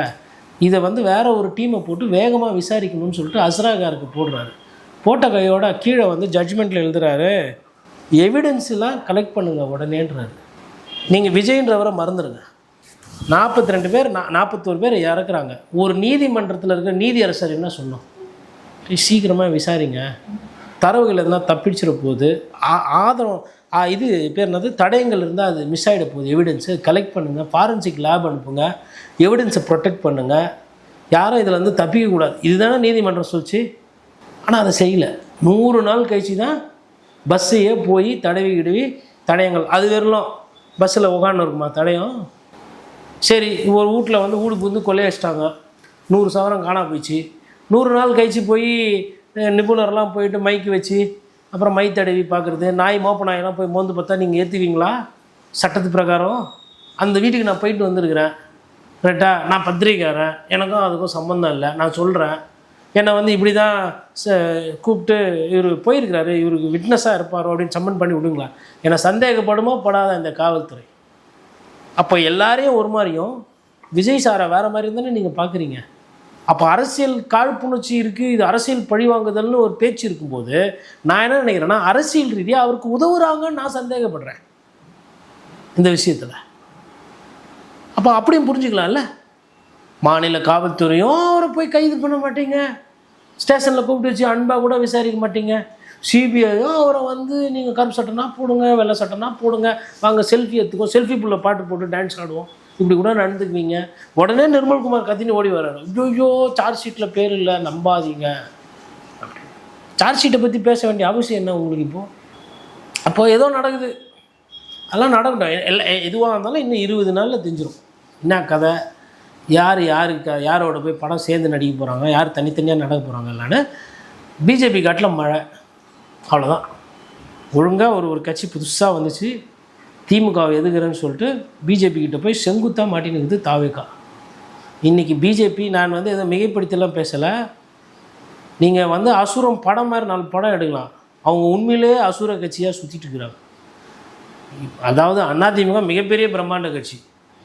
இதை வந்து வேறு ஒரு டீமை போட்டு வேகமாக விசாரிக்கணும்னு சொல்லிட்டு அஸ்ராகாருக்கு போடுறாரு. போட்ட கையோட கீழே வந்து ஜட்ஜ்மெண்ட்டில் எழுதுகிறாரு, எவிடன்ஸ்லாம் கலெக்ட் பண்ணுங்கள் உடனேன்றாரு. நீங்கள் விஜய்ன்றவரை மறந்துடுங்க. 42 பேர் 41 பேர் இறக்குறாங்க. ஒரு நீதிமன்றத்தில் இருக்கிற நீதியரசர் என்ன சொன்னோம், சீக்கிரமாக விசாரிங்க, தரவுகள் எதுனா தப்பிச்சிட போகுது, ஆதாரம் இது பேர் என்னது தடயங்கள் இருந்தால் அது மிஸ் ஆகிட போகுது, எவிடன்ஸு கலெக்ட் பண்ணுங்கள், ஃபாரன்சிக் லேப் அனுப்புங்க, எவிடன்ஸை ப்ரொடெக்ட் பண்ணுங்கள், யாரும் இதில் வந்து தப்பிக்கக்கூடாது, இதுதானே நீதிமன்றம் சொல்லிச்சு. ஆனால் அதை செய்யலை. 100 நாள் கழிச்சு தான் பஸ்ஸையே போய் தடவி தடயங்கள், அது வெறும் பஸ்ஸில் உட்காந்து இருக்குமா தடயம்? சரி ஒரு வீட்டில் வந்து வீடு புந்து கொள்ளையடிச்சிட்டாங்க, 100 சவரம் காணா போயிடுச்சு, 100 நாள் கழிச்சு போய் நிபுணர்லாம் போயிட்டு மைக்கு வச்சு அப்புறம் மை தடவி பார்க்குறது, நாய் மோப்ப நாயெல்லாம் போய் மோந்து பார்த்தா நீங்கள் ஏற்றுவீங்களா சட்டத்து பிரகாரம்? அந்த வீட்டுக்கு நான் போயிட்டு வந்திருக்கிறேன் ரைட்டா, நான் பத்திரிக்கைக்காரன், எனக்கும் அதுக்கும் சம்மந்தம் இல்லை, நான் சொல்கிறேன், என்னை வந்து இப்படி தான் கூப்பிட்டு இவர் போயிருக்கிறாரு, இவருக்கு விட்னஸாக இருப்பாரோ அப்படின்னு சம்மன் பண்ணி விடுங்களா? என்னை சந்தேகப்படுமோ படாத இந்த காவல்துறை. அப்போ எல்லாரையும் ஒரு மாதிரியும் விஜய் சாரை வேறு மாதிரி தானே நீங்கள் பார்க்குறீங்க. அப்போ அரசியல் காழ்ப்புணர்ச்சி இருக்குது, இது அரசியல் பழிவாங்குதல்னு ஒரு பேச்சு இருக்கும்போது நான் என்ன நினைக்கிறேன்னா அரசியல் ரீதியாக அவருக்கு உதவுறாங்கன்னு நான் சந்தேகப்படுறேன் இந்த விஷயத்தில். அப்போ அப்படியும் புரிஞ்சுக்கலாம்ல. மாநில காவல்துறையும் அவரை போய் கைது பண்ண மாட்டீங்க, ஸ்டேஷனில் கூப்பிட்டு வச்சு அன்பாக கூட விசாரிக்க மாட்டீங்க, சிபிஐயும் அவரை வந்து நீங்கள் கருப்பு சட்டைனா போடுங்க, வெள்ளை சட்டைனா போடுங்க, வாங்க செல்ஃபி எடுத்துக்கோ, செல்ஃபி புள்ள பாட்டு போட்டு டான்ஸ் ஆடுவோம், இப்படி கூட நடந்துக்குவீங்க. உடனே நிர்மல்குமார் கத்தின்னு ஓடி வர்றாரு, ஐயோ சார்ஜ் ஷீட்டில் பேர் இல்லை நம்பாதீங்க. சார்ஜ் ஷீட்டை பற்றி பேச வேண்டிய அவசியம் என்ன உங்களுக்கு இப்போது? அப்போது ஏதோ நடக்குது, அதெல்லாம் நடக்கட்டும், எல்லாம் எதுவாக இருந்தாலும் இன்னும் 20 நாளில் தெரிஞ்சிடும் என்ன கதை, யாரோட போய் படம் சேர்ந்து நடிக்க போகிறாங்க, யார் தனித்தனியாக நடக்க போகிறாங்க இல்லைன்னு. பிஜேபி காட்டில் மழை, அவ்வளோதான். ஒழுங்காக ஒரு கட்சி புதுசாக வந்துச்சு, திமுகவை எதுக்குறேன்னு சொல்லிட்டு பிஜேபி கிட்ட போய் செங்குத்தாக மாட்டினுக்குது தாவேக்கா. இன்றைக்கி பிஜேபி, நான் வந்து எதோ மிகைப்படுத்தலாம் பேசலை, நீங்கள் வந்து அசுரம் படம் மாதிரி 4 படம் எடுக்கலாம், அவங்க உண்மையிலே அசுர கட்சியாக சுற்றிட்டு இருக்கிறாங்க. அதாவது அதிமுக மிகப்பெரிய பிரம்மாண்ட கட்சி,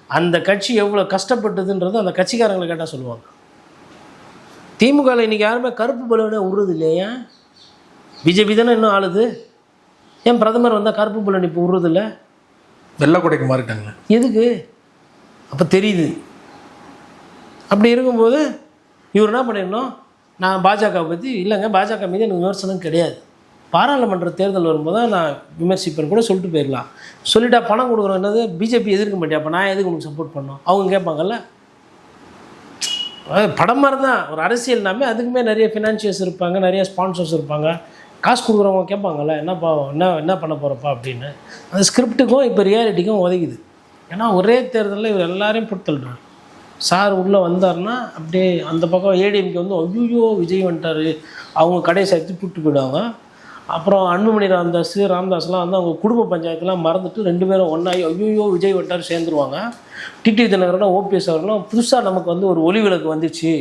அந்த கட்சி எவ்வளோ கஷ்டப்பட்டதுன்றது அந்த கட்சிக்காரங்களை கேட்டால் சொல்லுவாங்க. திமுகவில் இன்றைக்கி யாருமே கருப்பு பலூனே விடுறது இல்லையா? பிஜேபி தானே இன்னும் ஆளுது. ஏன் பிரதமர் வந்தால் கருப்பு பலூன் இப்போ விடுறதில்ல? வெள்ளக்கொடைக்கு மாறிட்டாங்க. எதுக்கு? அப்போ தெரியுது. அப்படி இருக்கும்போது இவர் என்ன பண்ணிடணும், நான் பாஜக பற்றி இல்லைங்க, பாஜக மீது எனக்கு விமர்சனம் கிடையாது, பாராளுமன்ற தேர்தல் வரும்போது தான் நான் விமர்சிப்பேன்னு கூட சொல்லிட்டு போயிடலாம். சொல்லிட்டா பணம் கொடுக்குறோம் என்னது, பிஜேபி எதிர்க்க மாட்டேன், அப்போ நான் எதுக்கு உனக்கு சப்போர்ட் பண்ணோம் அவங்க கேட்பாங்கல்ல. படம் மாதிரி தான் ஒரு அரசியல்னாமே, அதுக்குமே நிறைய ஃபினான்ஷியர்ஸ் இருப்பாங்க, நிறைய ஸ்பான்சர்ஸ் இருப்பாங்க, காசு கொடுக்குறவங்க கேட்பாங்கல்ல, என்னப்பா என்ன பண்ண போகிறப்பா அப்படின்னு. அந்த ஸ்கிரிப்டுக்கும் இப்போ ரியாலிட்டிக்கும் உதவிக்குது. ஏன்னா ஒரே தேர்தலில் இவர் எல்லாரையும் போட்டு தள்ளுறாரு. சார் உள்ளே வந்தார்னா அப்படியே அந்த பக்கம் ஏடிஎம்கே வந்து ஐயோ விஜய் வந்துட்டார், அவங்க கடையை சேர்த்து கூப்பிட்டு போயிடுவாங்க. அப்புறம் அன்புமணி ராமதாஸ்லாம் வந்து அவங்க குடும்ப பஞ்சாயத்துலாம் மறந்துட்டு 2 பேரும் ஒன்றாகி ஐயோ விஜய் வந்துட்டார் சேர்ந்துருவாங்க. டிடி தினகரனும் ஓபிஎஸ் அவர்களும் புதுசாக நமக்கு வந்து ஒரு ஒளி விளக்கு வந்துச்சு,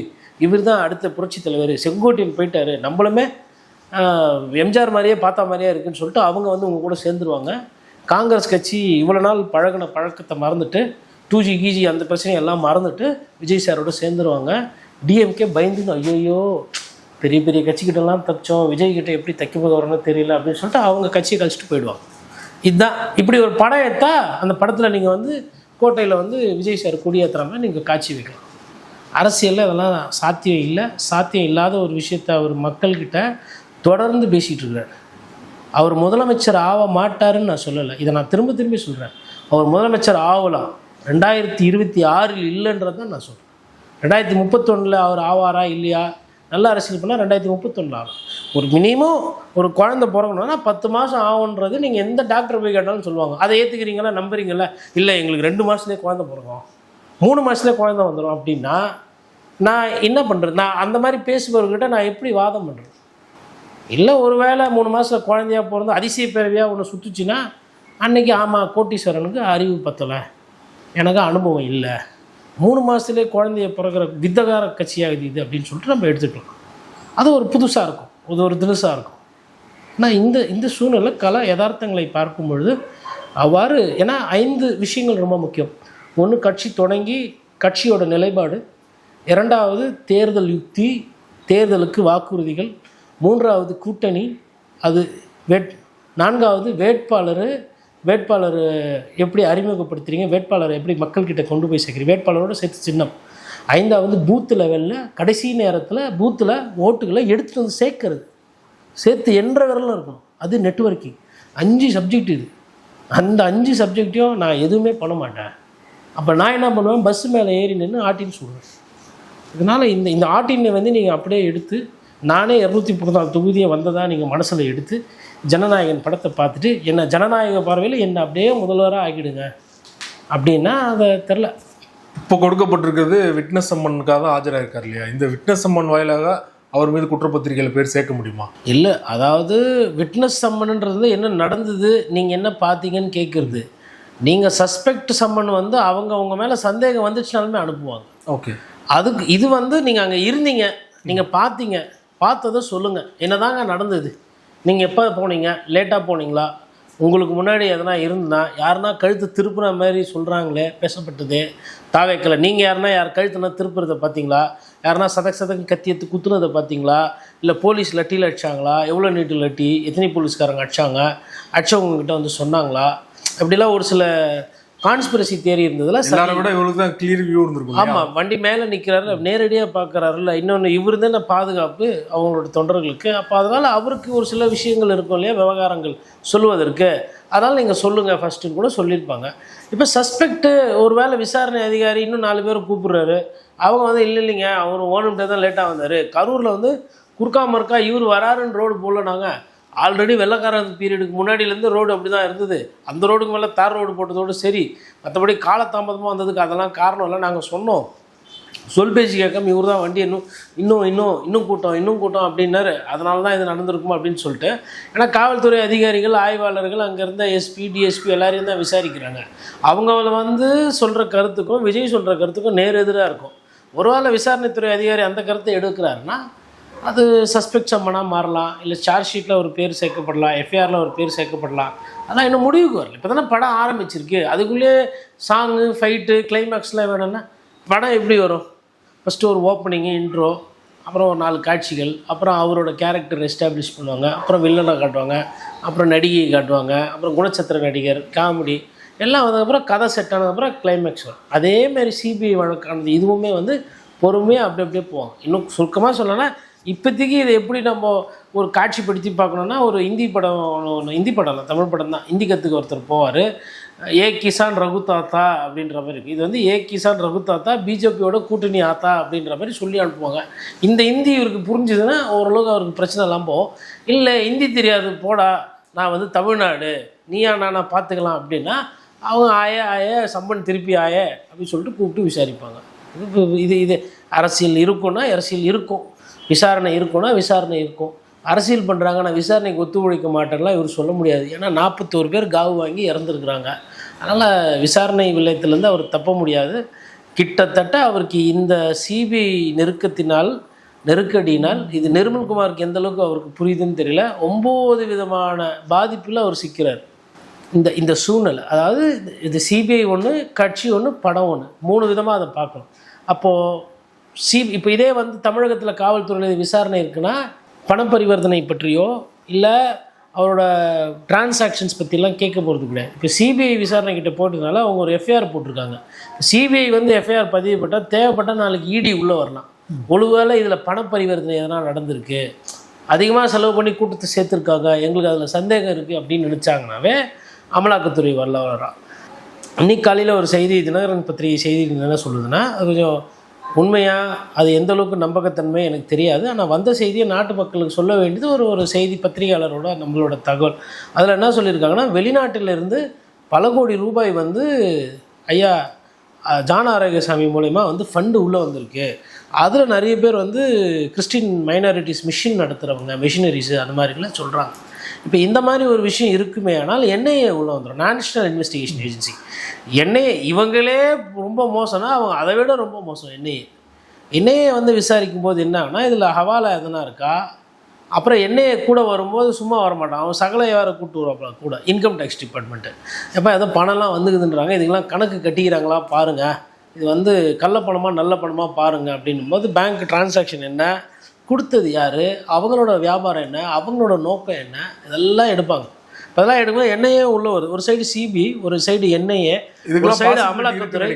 இவர் தான் அடுத்த புரட்சி தலைவர், செங்கோட்டையன் போயிட்டார், நம்மளுமே எம்ஜிஆர் மாதிரியே பார்த்தா மாதிரியே இருக்குன்னு சொல்லிட்டு அவங்க வந்து உங்கள் கூட சேர்ந்துருவாங்க. காங்கிரஸ் கட்சி இவ்வளோ நாள் பழகின பழக்கத்தை மறந்துட்டு 2G கீஜி அந்த பிரச்சனையெல்லாம் மறந்துட்டு விஜய் சாரோட சேர்ந்துருவாங்க. டிஎம்கே பயந்துன்னு ஐயோ பெரிய பெரிய கட்சிக்கிட்டலாம் தச்சோம், விஜய்கிட்ட எப்படி தைக்க போகிறோன்னு தெரியல அப்படின்னு சொல்லிட்டு அவங்க கட்சியை கழிச்சிட்டு போயிடுவாங்க. இதுதான் இப்படி ஒரு படம் எடுத்தா அந்த படத்தில் நீங்கள் வந்து கோட்டையில் வந்து விஜய் சார் கொடியேற்றுற மாதிரி நீங்கள் காட்சி வைக்கலாம். அரசியலில் அதெல்லாம் சாத்தியம் இல்லை. சாத்தியம் இல்லாத ஒரு விஷயத்தை அவர் மக்கள்கிட்ட தொடர்ந்து பேசிகிட்டு இருக்கிறார். அவர் முதலமைச்சர் ஆக மாட்டாருன்னு நான் சொல்லலை, இதை நான் திரும்ப திரும்பி சொல்கிறேன். அவர் முதலமைச்சர் ஆகலாம், 2026 இல்லைன்றது தான் நான் சொல்கிறேன். 2031 அவர் ஆவாரா இல்லையா, நல்ல அரசியல் பண்ணால் 2031 ஆகும். ஒரு மினிமம் ஒரு குழந்தை பிறக்கணும்னா 10 மாதம் ஆகுன்றது நீங்கள் எந்த டாக்டர் போய் கேட்டாலும் சொல்லுவாங்க. அதை ஏற்றுக்கிறீங்களா, நம்புறீங்களா? இல்லை எங்களுக்கு 2 மாதத்துலேயே குழந்தை பிறக்கும், 3 மாதத்துலேயே குழந்தை வந்துடும் அப்படின்னா நான் என்ன பண்ணுறது? நான் அந்த மாதிரி பேசுபவர்கிட்ட நான் எப்படி வாதம் பண்ணுறது? இல்லை ஒரு வேளை 3 மாதத்தில் குழந்தையாக பிறந்து அதிசய பிறவியாக ஒன்று சுற்றுச்சுன்னா அன்றைக்கி ஆமாம் கோட்டீஸ்வரனுக்கு அறிவு பத்தலை, எனக்கு அனுபவம் இல்லை, 3 மாதத்துலேயே குழந்தைய பிறகுற வித்தகார கட்சியாகுது இது அப்படின்னு சொல்லிட்டு நம்ம எடுத்துக்கலாம். அது ஒரு புதுசாக இருக்கும், அது ஒரு தினுசாக இருக்கும். ஆனால் இந்த சூழ்நிலை கல யதார்த்தங்களை பார்க்கும் பொழுது அவ்வாறு, ஏன்னா 5 விஷயங்கள் ரொம்ப முக்கியம். ஒன்று கட்சி தொடங்கி கட்சியோட நிலைப்பாடு, 2வது தேர்தல் யுக்தி, தேர்தலுக்கு வாக்குறுதிகள், 3வது கூட்டணி, அது 4வது வேட்பாளர் எப்படி அறிமுகப்படுத்துறீங்க, வேட்பாளரை எப்படி மக்கள்கிட்ட கொண்டு போய் சேர்க்குறீங்க, வேட்பாளரோட சேர்த்து சின்னம், 5வது பூத்து லெவலில் கடைசி நேரத்தில் பூத்தில் ஓட்டுகளை எடுத்துகிட்டு வந்து சேர்த்து என்ற விரலும் இருக்கணும். அது நெட்வொர்க்கிங். 5 சப்ஜெக்ட் இது. அந்த 5 சப்ஜெக்டையும் நான் எதுவுமே பண்ண மாட்டேன். அப்போ நான் என்ன பண்ணுவேன், பஸ்ஸு மேலே ஏறி நின்று ஆட்டின்னு சொல்லுவேன். இதனால் இந்த ஆட்டினை வந்து நீங்கள் அப்படியே எடுத்து, நானே 214 தொகுதியை வந்ததாக நீங்கள் மனசில் எடுத்து ஜனநாயகன் படத்தை பார்த்துட்டு என்ன ஜனநாயக பார்வையில் என்ன அப்படியே முதல்வராக ஆக்கிடுங்க அப்படின்னா அதை தெரில. இப்போ கொடுக்கப்பட்டிருக்கிறது விட்னஸ் சம்மனுக்காக தான் ஆஜராயிருக்கார் இல்லையா? இந்த விட்னஸ் சம்மன் வாயிலாக அவர் மீது குற்றப்பத்திரிகையில் பேர் சேர்க்க முடியுமா? இல்லை, அதாவது விட்னஸ் சம்மன்ன்றது என்ன நடந்தது, நீங்கள் என்ன பார்த்தீங்கன்னு கேட்குறது. நீங்கள் சஸ்பெக்ட் சம்மன் வந்து அவங்க மேலே சந்தேகம் வந்துச்சுனாலுமே அனுப்புவாங்க. ஓகே, அதுக்கு இது வந்து நீங்கள் அங்கே இருந்தீங்க, நீங்கள் பார்த்ததை சொல்லுங்கள், என்னதாங்க நடந்தது, நீங்கள் எப்போ போனீங்க, லேட்டாக போனீங்களா, உங்களுக்கு முன்னாடி எதனா இருந்தா, யாருன்னா கழுத்து திருப்புற மாதிரி சொல்கிறாங்களே பேசப்பட்டது தாவேக்கலை, நீங்கள் யார் கழுத்துனா திருப்புறதை பார்த்தீங்களா, யாருன்னா சதக்கு கத்தி எடுத்து குத்துனதை பார்த்தீங்களா, இல்லை போலீஸ் லட்டியில் அடித்தாங்களா, எவ்வளோ நீட்டு லட்டி, எத்தனை போலீஸ்காரங்க அடித்தவங்கக்கிட்ட வந்து சொன்னாங்களா, அப்படிலாம் ஒரு சில கான்ஸ்பிரசி தேரி இருந்ததுல இவருக்கு தான் கிளியர் வியூ இருந்திருக்கும். ஆமாம், வண்டி மேலே நிற்கிறாரு, நேரடியாக பார்க்குறாருல்ல. இன்னொன்று இவர் தானே பாதுகாப்பு அவங்களோட தொண்டர்களுக்கு. அப்போ அதனால் அவருக்கு ஒரு சில விஷயங்கள் இருக்கும் இல்லையா, விவகாரங்கள் சொல்லுவதற்கு. அதனால் நீங்கள் சொல்லுங்கள் ஃபஸ்ட்டுன்னு கூட சொல்லியிருப்பாங்க. இப்போ சஸ்பெக்ட்டு ஒரு வேளை விசாரணை அதிகாரி இன்னும் 4 பேரை கூப்பிட்றாரு, அவங்க வந்து இல்லைங்க அவர் ஓனுகிட்டே தான் லேட்டாக வந்தார், கரூரில் வந்து குறுக்கா மறுக்கா இவர் வராருன்னு ரோடு போடல, நாங்கள் ஆல்ரெடி வெள்ளக்காரன் பீரியடுக்கு முன்னாடியிலேருந்து ரோடு அப்படி தான் இருந்தது, அந்த ரோடுக்கு மேலே தார் ரோடு போட்டதோடு சரி, மற்றபடி காலதாமதமாக வந்ததுக்கு அதெல்லாம் காரணம் இல்லை, நாங்கள் சொன்னோம், சொல் பேச்சு கேட்காம இவர் தான் வண்டி இன்னும் கூட்டம் அப்படின்னாரு, அதனால தான் இது நடந்திருக்குமா அப்படின்னு சொல்லிட்டு. ஏன்னா காவல்துறை அதிகாரிகள், ஆய்வாளர்கள், அங்கே இருந்த எஸ்பி டிஎஸ்பி எல்லாரையும் தான் விசாரிக்கிறாங்க. அவங்கள வந்து சொல்கிற கருத்துக்கும் விஜய் சொல்கிற கருத்துக்கும் நேர் எதிராக இருக்கும். ஒருவேளை விசாரணைத்துறை அதிகாரி அந்த கருத்தை எடுக்கிறாருன்னா அது சஸ்பெக்ட் சம்மனாக மாறலாம், இல்லை சார்ஜ் ஷீட்டில் ஒரு பேர் சேர்க்கப்படலாம், எஃப்ஐஆரில் ஒரு பேர் சேர்க்கப்படலாம். அதெல்லாம் இன்னும் முடிவுக்கு வரல. இப்போ தானே படம் ஆரம்பிச்சிருக்கு, அதுக்குள்ளேயே சாங்கு ஃபைட்டு கிளைமேக்ஸ்லாம் வேணும்னா படம் எப்படி வரும்? ஃபஸ்ட்டு ஒரு ஓப்பனிங்கு, இன்ட்ரோ, அப்புறம் ஒரு 4 காட்சிகள், அப்புறம் அவரோட கேரக்டர் எஸ்டாப்ளிஷ் பண்ணுவாங்க, அப்புறம் வில்லனை காட்டுவாங்க, அப்புறம் நடிகையை காட்டுவாங்க, அப்புறம் குணச்சித்திர நடிகர், காமெடி எல்லாம் வந்ததுக்கப்புறம் கதை செட் ஆனதுக்கப்புறம் கிளைமேக்ஸ் வரும். அதேமாதிரி சிபிஐ வழக்கானது இதுவுமே வந்து பொறுமையாக அப்படியே போவாங்க. இன்னும் சுருக்கமாக சொல்லணும்னா இப்போதைக்கு இதை எப்படி நம்ம ஒரு காட்சிப்படுத்தி பார்க்கணுன்னா, ஒரு ஹிந்தி படம் தமிழ் படம் தான், ஹிந்தி கற்றுக்க ஒருத்தர் போவார், ஏ கிசான் ரகு தாத்தா அப்படின்ற மாதிரி இருக்குது. இது வந்து ஏ கிசான் ரகு தாத்தா பிஜேபியோட கூட்டணி ஆத்தா அப்படின்ற மாதிரி சொல்லி அனுப்புவாங்க. இந்த ஹிந்தி இவருக்கு புரிஞ்சுதுன்னா ஓரளவுக்கு அவருக்கு பிரச்சனை எல்லாம் போகும். இல்லை ஹிந்தி தெரியாது, போடா நான் வந்து தமிழ்நாடு, நீயா நானா பார்த்துக்கலாம் அப்படின்னா அவங்க ஆய சம்பன் திருப்பி அப்படின்னு சொல்லிட்டு கூப்பிட்டு விசாரிப்பாங்க. இது இது அரசியல் இருக்குன்னா அரசியல் இருக்கும், விசாரணை இருக்குன்னா விசாரணை இருக்கும். அரசியல் பண்ணுறாங்க, நான் விசாரணைக்கு ஒத்துழைக்க மாட்டேன்லாம் இவர் சொல்ல முடியாது. ஏன்னா 41 பேர் காவு வாங்கி இறந்துருக்குறாங்க. அதனால் விசாரணை விளையத்துலேருந்து அவர் தப்ப முடியாது. கிட்டத்தட்ட அவருக்கு இந்த சிபிஐ நெருக்கடியினால் இது நிர்மல்குமாருக்கு எந்தளவுக்கு அவருக்கு புரியுதுன்னு தெரியல. 9 விதமான பாதிப்பில் அவர் சிக்கிறார். இந்த சூழ்நிலை, அதாவது இது சிபிஐ ஒன்று, கட்சி ஒன்று, படம் ஒன்று, 3 விதமாக அதை பார்க்கணும். அப்போது இப்போ இதே வந்து தமிழகத்தில் காவல்துறையில் விசாரணை இருக்குன்னா பண பரிவர்த்தனை பற்றியோ இல்லை அவரோட டிரான்சாக்ஷன்ஸ் பற்றிலாம் கேட்க போகிறது கிடையாது. இப்போ சிபிஐ விசாரணை கிட்ட போட்டதுனால அவங்க ஒரு எஃப்ஐஆர் போட்டிருக்காங்க. சிபிஐ வந்து எஃப்ஐஆர் பதிவுப்பட்டால் தேவைப்பட்டால் நாளைக்கு இடி உள்ளே வரலாம். ஒருவேளை இதில் பண பரிவர்த்தனை எதனா நடந்திருக்கு, அதிகமாக செலவு பண்ணி கூட்டத்தை சேர்த்துருக்காங்க, எங்களுக்கு அதில் சந்தேகம் இருக்குது அப்படின்னு நினச்சாங்கனாவே அமலாக்கத்துறை வரலாம். இன்னைக்கு காலையில் ஒரு செய்தி, தினகரன் பத்திரிகை செய்தி என்ன சொல்லுதுன்னா, அது கொஞ்சம் உண்மையாக அது எந்த அளவுக்கு நம்பகத்தன்மை எனக்கு தெரியாது. ஆனால் வந்த செய்தியை நாட்டு மக்களுக்கு சொல்ல வேண்டியது ஒரு செய்தி பத்திரிகையாளரோட நம்மளோட தகவல். அதில் என்ன சொல்லியிருக்காங்கன்னா, வெளிநாட்டிலிருந்து பல கோடி ரூபாய் வந்து ஐயா ஜான் ஆரோக்கியசாமி மூலயமா வந்து ஃபண்டு உள்ளே வந்திருக்கு. அதில் நிறைய பேர் வந்து கிறிஸ்டின் மைனாரிட்டிஸ் மிஷின் நடத்துகிறவங்க, மிஷினரிஸு அந்த மாதிரிலாம் சொல்கிறாங்க. இப்போ இந்த மாதிரி ஒரு விஷயம் இருக்குமே, ஆனால் என்ஐஏ உள்ளே வந்துடும், நேஷ்னல் இன்வெஸ்டிகேஷன் ஏஜென்சி. என்ஐஏ இவங்களே ரொம்ப மோசம்னா அவங்க அதை விட ரொம்ப மோசம். என்ஐஏ வந்து விசாரிக்கும் போது என்ன ஆகுனா, இதில் ஹவாலா எதனா இருக்கா, அப்புறம் என்ஐஏ கூட வரும்போது சும்மா வரமாட்டான், அவன் சகல வேறு கூப்பிட்டு வருவாப்பா கூட, இன்கம் டேக்ஸ் டிபார்ட்மெண்ட்டு. எப்போ ஏதோ பணம்லாம் வந்துக்குதுன்றாங்க, இதுக்கெல்லாம் கணக்கு கட்டிக்கிறாங்களா பாருங்கள், இது வந்து கள்ள பணமாக நல்ல பணமாக பாருங்கள் அப்படின்னும் போது பேங்க் டிரான்சாக்ஷன் என்ன, கொடுத்தது யார், அவங்களோட வியாபாரம் என்ன, அவங்களோட நோக்கம் என்ன, இதெல்லாம் எடுப்பாங்க. அதெல்லாம் எடுக்கும்போது என்ஐஏ உள்ள வருது. ஒரு சைடு சிபி, ஒரு சைடு என்ஐஏ, ஒரு சைடு அமலாக்கத்துறை.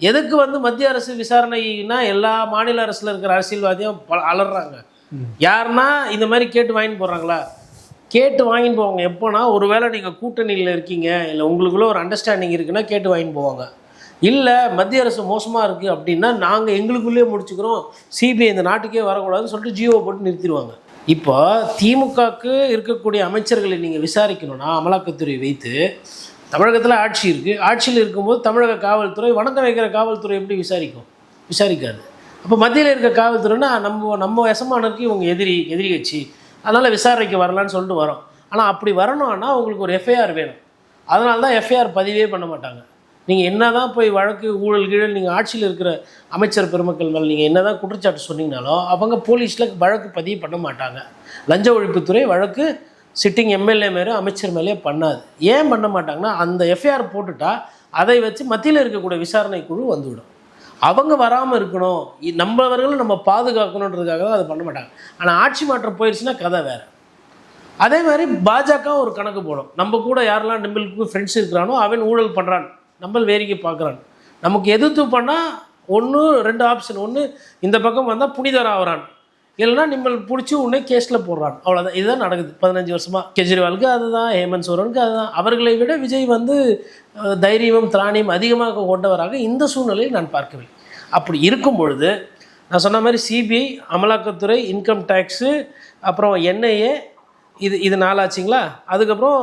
எதுக்கு வந்து மத்திய அரசு விசாரணைனா எல்லா மாநில அரசில் இருக்கிற அரசியல்வாதியும் அலறாங்க. யாருன்னா இந்த மாதிரி கேட்டு வாங்கிட்டு போகிறாங்களா, கேட்டு வாங்கிட்டு போவாங்க. எப்போனா ஒரு வேளை நீங்கள் கூட்டணியில் இருக்கீங்க, இல்லை உங்களுக்குள்ள ஒரு அண்டர்ஸ்டாண்டிங் இருக்குன்னா கேட்டு வாங்கிட்டு போவாங்க. இல்லை மத்திய அரசு மோசமாக இருக்குது அப்படின்னா நாங்கள் எங்களுக்குள்ளேயே முடிச்சுக்கிறோம், சிபிஐ இந்த நாட்டுக்கே வரக்கூடாதுன்னு சொல்லிட்டு ஜிஓ போட்டு நிறுத்திடுவாங்க. இப்போ திமுகவுக்கு இருக்கக்கூடிய அமைச்சர்களை நீங்கள் விசாரிக்கணும்னா அமலாக்கத்துறை வைத்து, தமிழகத்தில் ஆட்சி இருக்குது, ஆட்சியில் இருக்கும்போது தமிழக காவல்துறை வணக்கம் வைக்கிற காவல்துறை எப்படி விசாரிக்காது. அப்போ மத்தியில் இருக்க காவல்துறைன்னா நம்ம எசமானருக்கு இவங்க எதிரி கட்சி, அதனால் விசாரணைக்கு வரலான்னு சொல்லிட்டு வரோம். ஆனால் அப்படி வரணும்னா உங்களுக்கு ஒரு எஃப்ஐஆர் வேணும். அதனால தான் எஃப்ஐஆர் பதிவே பண்ண மாட்டாங்க. நீங்கள் என்ன தான் போய் வழக்கு ஊழல் கீழல் நீங்கள் ஆட்சியில் இருக்கிற அமைச்சர் பெருமக்கள் மேலே நீங்கள் என்ன தான் குற்றச்சாட்டு சொன்னீங்கனாலும் அவங்க போலீஸில் வழக்கு பதிவு பண்ண மாட்டாங்க. லஞ்ச ஒழிப்புத்துறை வழக்கு சிட்டிங் எம்எல்ஏ மேலே அமைச்சர் மேலே பண்ணாது. ஏன் பண்ண மாட்டாங்கன்னா, அந்த எஃப்ஐஆர் போட்டுட்டா அதை வச்சு மத்தியில் இருக்கக்கூடிய விசாரணை குழு வந்துவிடும். அவங்க வராமல் இருக்கணும், நம்மவர்களும் நம்ம பாதுகாக்கணுன்றதுக்காக தான் அதை பண்ண மாட்டாங்க. ஆனால் ஆட்சி மாற்றம் போயிடுச்சுன்னா கதை வேறு. அதே மாதிரி பாஜக ஒரு கணக்கு போடும், நம்ம கூட யாரெல்லாம் நம்மளுக்கு ஃப்ரெண்ட்ஸ் இருக்கிறானோ அவன் ஊழல் பண்ணுறான், நம்ம வேடிக்கை பார்க்குறான். நமக்கு எதிர்த்து பண்ணால் 2 ஆப்ஷன், ஒன்று இந்த பக்கம் வந்தால் புனிதர் ஆகிறான், இல்லைனா நிம்மல் பிடிச்சி உடனே கேஸில் போடுறான். அவ்வளோதான். இதுதான் நடக்குது 15 வருஷமாக. கெஜ்ரிவாலுக்கு அதுதான், ஹேமந்த் சோரனுக்கு அதுதான். அவர்களை விட விஜய் வந்து தைரியமும் திராணியும் அதிகமாக கொண்டவராக இந்த சூழ்நிலையில் நான் பார்க்கவில்லை. அப்படி இருக்கும் பொழுது நான் சொன்ன மாதிரி சிபிஐ, அமலாக்கத்துறை, இன்கம் டேக்ஸு, அப்புறம் என்ஐஏ, இது 4 ஆச்சுங்களா. அதுக்கப்புறம்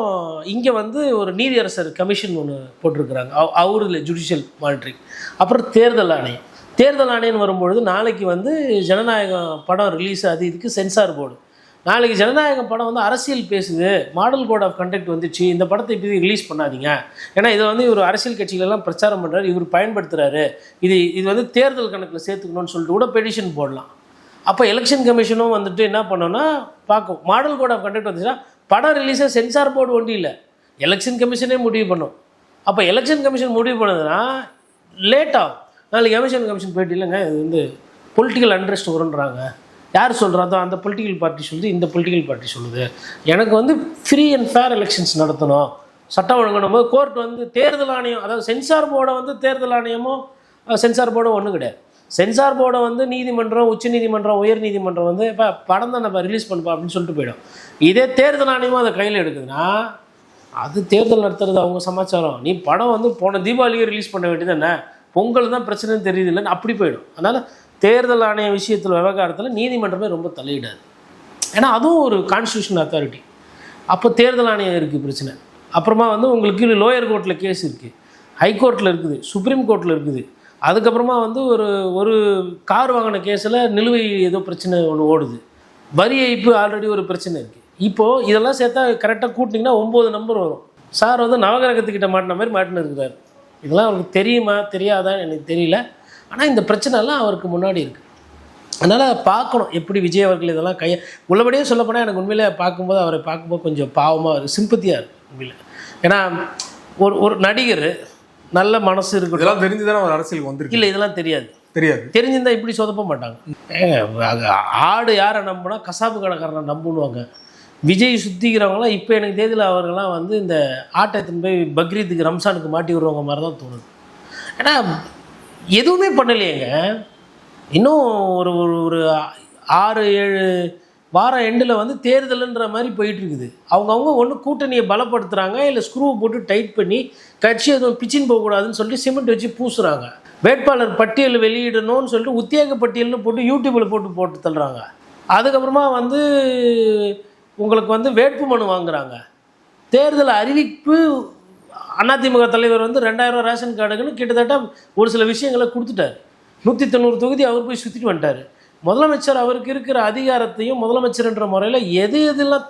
இங்கே வந்து ஒரு நீதியரசர் கமிஷன் ஒன்று போட்டிருக்கிறாங்க, அவரில் ஜுடிஷியல் மானிட்டரிங். அப்புறம் தேர்தல் ஆணையம் வரும்பொழுது நாளைக்கு வந்து ஜனநாயகம் படம் ரிலீஸ், அது இதுக்கு சென்சார் போர்டு. நாளைக்கு ஜனநாயகம் படம் வந்து அரசியல் பேசுது, மாடல் கோட் ஆஃப் கண்டக்ட் வந்துச்சு, இந்த படத்தை இப்படி ரிலீஸ் பண்ணாதீங்க, ஏன்னா இதை வந்து இவர் அரசியல் கட்சிகளெல்லாம் பிரச்சாரம் பண்ணுறாரு, இவர் பயன்படுத்துகிறாரு, இது வந்து தேர்தல் கணக்கில் சேர்த்துக்கணும்னு சொல்லிட்டு கூட பெடிஷன் போடலாம். அப்போ எலெக்ஷன் கமிஷனும் வந்துட்டு என்ன பண்ணோன்னா பார்க்கும், மாடல் கோட் ஆஃப் கண்டக்ட் வந்துச்சுன்னா படம் ரிலீஸாக சென்சார் போர்டு ஒன்றும் இல்லை, எலெக்ஷன் கமிஷனே முடிவு பண்ணும். அப்போ எலெக்ஷன் கமிஷன் முடிவு பண்ணதுன்னா லேட் ஆகும். நாளைக்கு எலெக்ஷன் கமிஷன் போயிட்டு இல்லைங்க, இது வந்து பொலிட்டிக்கல் அண்ட்ரெஸ்ட் வருன்றாங்க, யார் சொல்கிறாதோ அந்த பொலிட்டிக்கல் பார்ட்டி சொல்லுது, இந்த பொலிட்டிக்கல் பார்ட்டி சொல்லுது, எனக்கு வந்து ஃப்ரீ அண்ட் ஃபேர் எலெக்ஷன்ஸ் நடத்தணும், சட்டம் ஒழுங்கணும் போது கோர்ட் வந்து தேர்தல் ஆணையம், அதாவது சென்சார் போர்டை வந்து தேர்தல் ஆணையமோ சென்சார் போர்டும் ஒன்றும் கிடையாது. சென்சார் போர்டை வந்து நீதிமன்றம், உச்ச நீதிமன்றம், உயர் நீதிமன்றம் வந்து இப்போ படம் தான் நம்ம ரிலீஸ் பண்ணுப்பா அப்படின்னு சொல்லிட்டு போயிடும். இதே தேர்தல் ஆணையமும் அதை கையில் எடுக்குதுன்னா அது தேர்தல் நடத்துறது அவங்க சமாச்சாரம். நீ படம் வந்து போன தீபாவளியே ரிலீஸ் பண்ண வேண்டியது என்ன, பொங்கல் தான் பிரச்சனைன்னு தெரியுது இல்லைன்னு அப்படி போயிடும். அதனால் தேர்தல் ஆணைய விஷயத்தில் விவகாரத்தில் நீதிமன்றமே ரொம்ப தலையிடாது, ஏன்னா அதுவும் ஒரு கான்ஸ்டியூஷன் அத்தாரிட்டி. அப்போ தேர்தல் ஆணையம் இருக்குது பிரச்சனை. அப்புறமா வந்து உங்களுக்கு லோயர் கோர்ட்டில் கேஸ் இருக்குது, ஹைகோர்ட்டில் இருக்குது, சுப்ரீம் கோர்ட்டில் இருக்குது, அதுக்கப்புறமா வந்து ஒரு ஒரு கார் வாங்கின கேஸில் நிலுவை ஏதோ பிரச்சனை ஒன்று ஓடுது. வரி ஏய்ப்பு ஆல்ரெடி ஒரு பிரச்சனை இருக்குது. இப்போது இதெல்லாம் சேர்த்தா கரெக்டாக கூட்டிங்கன்னா 9 நம்பர் வரும். சார் வந்து நவகிரகத்துக்கிட்ட மாட்டின மாதிரி மாட்டின்னு இருக்கிறார். இதெல்லாம் அவருக்கு தெரியுமா தெரியாதான்னு எனக்கு தெரியல. ஆனால் இந்த பிரச்சனைலாம் அவருக்கு முன்னாடி இருக்குது. அதனால் பார்க்கணும் எப்படி விஜய் அவர்கள் இதெல்லாம் உள்ளபடியே சொல்லப்போனால் எனக்கு உண்மையிலே பார்க்கும்போது அவரை பார்க்கும்போது கொஞ்சம் பாவமாக இருக்குது, சிம்பத்தியாக இருக்குது உண்மையில். ஏன்னா ஒரு நடிகர் நல்ல மனசு இருக்கு. இதெல்லாம் தெரிஞ்சு தானே அவர் அரசியலுக்கு வந்துருக்கு. இல்லை இதெல்லாம் தெரியாது. தெரிஞ்சிருந்தால் இப்படி சொதப்ப மாட்டாங்க. ஆடு யாரை நம்பினா கசாப்பு கடைக்காரனை நம்புவாங்க. விஜய் சுற்றிக்கிறவங்களாம் இப்போ எனக்கு தேதியில் அவர்கள்லாம் வந்து இந்த ஆட்டத்தின் போய் பக்ரீத்துக்கு ரம்சானுக்கு மாட்டி விடுறவங்க மாதிரி தான் தோணுது. ஏன்னா எதுவுமே பண்ணலையேங்க. இன்னும் ஒரு ஒரு 6-7 வாரம் எண்டில் வந்து தேர்தலுன்ற மாதிரி போயிட்டுருக்குது. அவங்கவுங்க ஒன்று கூட்டணியை பலப்படுத்துகிறாங்க, இல்லை ஸ்க்ரூவை போட்டு டைட் பண்ணி கட்சி எதுவும் பிச்சின்னு போகக்கூடாதுன்னு சொல்லிட்டு சிமெண்ட் வச்சு பூசுகிறாங்க. வேட்பாளர் பட்டியல் வெளியிடணும்னு சொல்லிட்டு உத்தியோக பட்டியல்னு போட்டு யூடியூப்பில் போட்டு தள்ளுறாங்க. அதுக்கப்புறமா வந்து உங்களுக்கு வந்து வேட்பு மனு வாங்குகிறாங்க. தேர்தல் அறிவிப்பு அதிமுக தலைவர் வந்து 2000 ரேஷன் கார்டுக்குன்னு கிட்டத்தட்ட ஒரு சில விஷயங்களை கொடுத்துட்டார். 190 தொகுதி அவர் போய் சுற்றிட்டு வந்துட்டார். முதலமைச்சர் அவருக்கு இருக்கிற அதிகாரத்தையும் முதலமைச்சர்ன்ற முறையில் எதெல்லாம்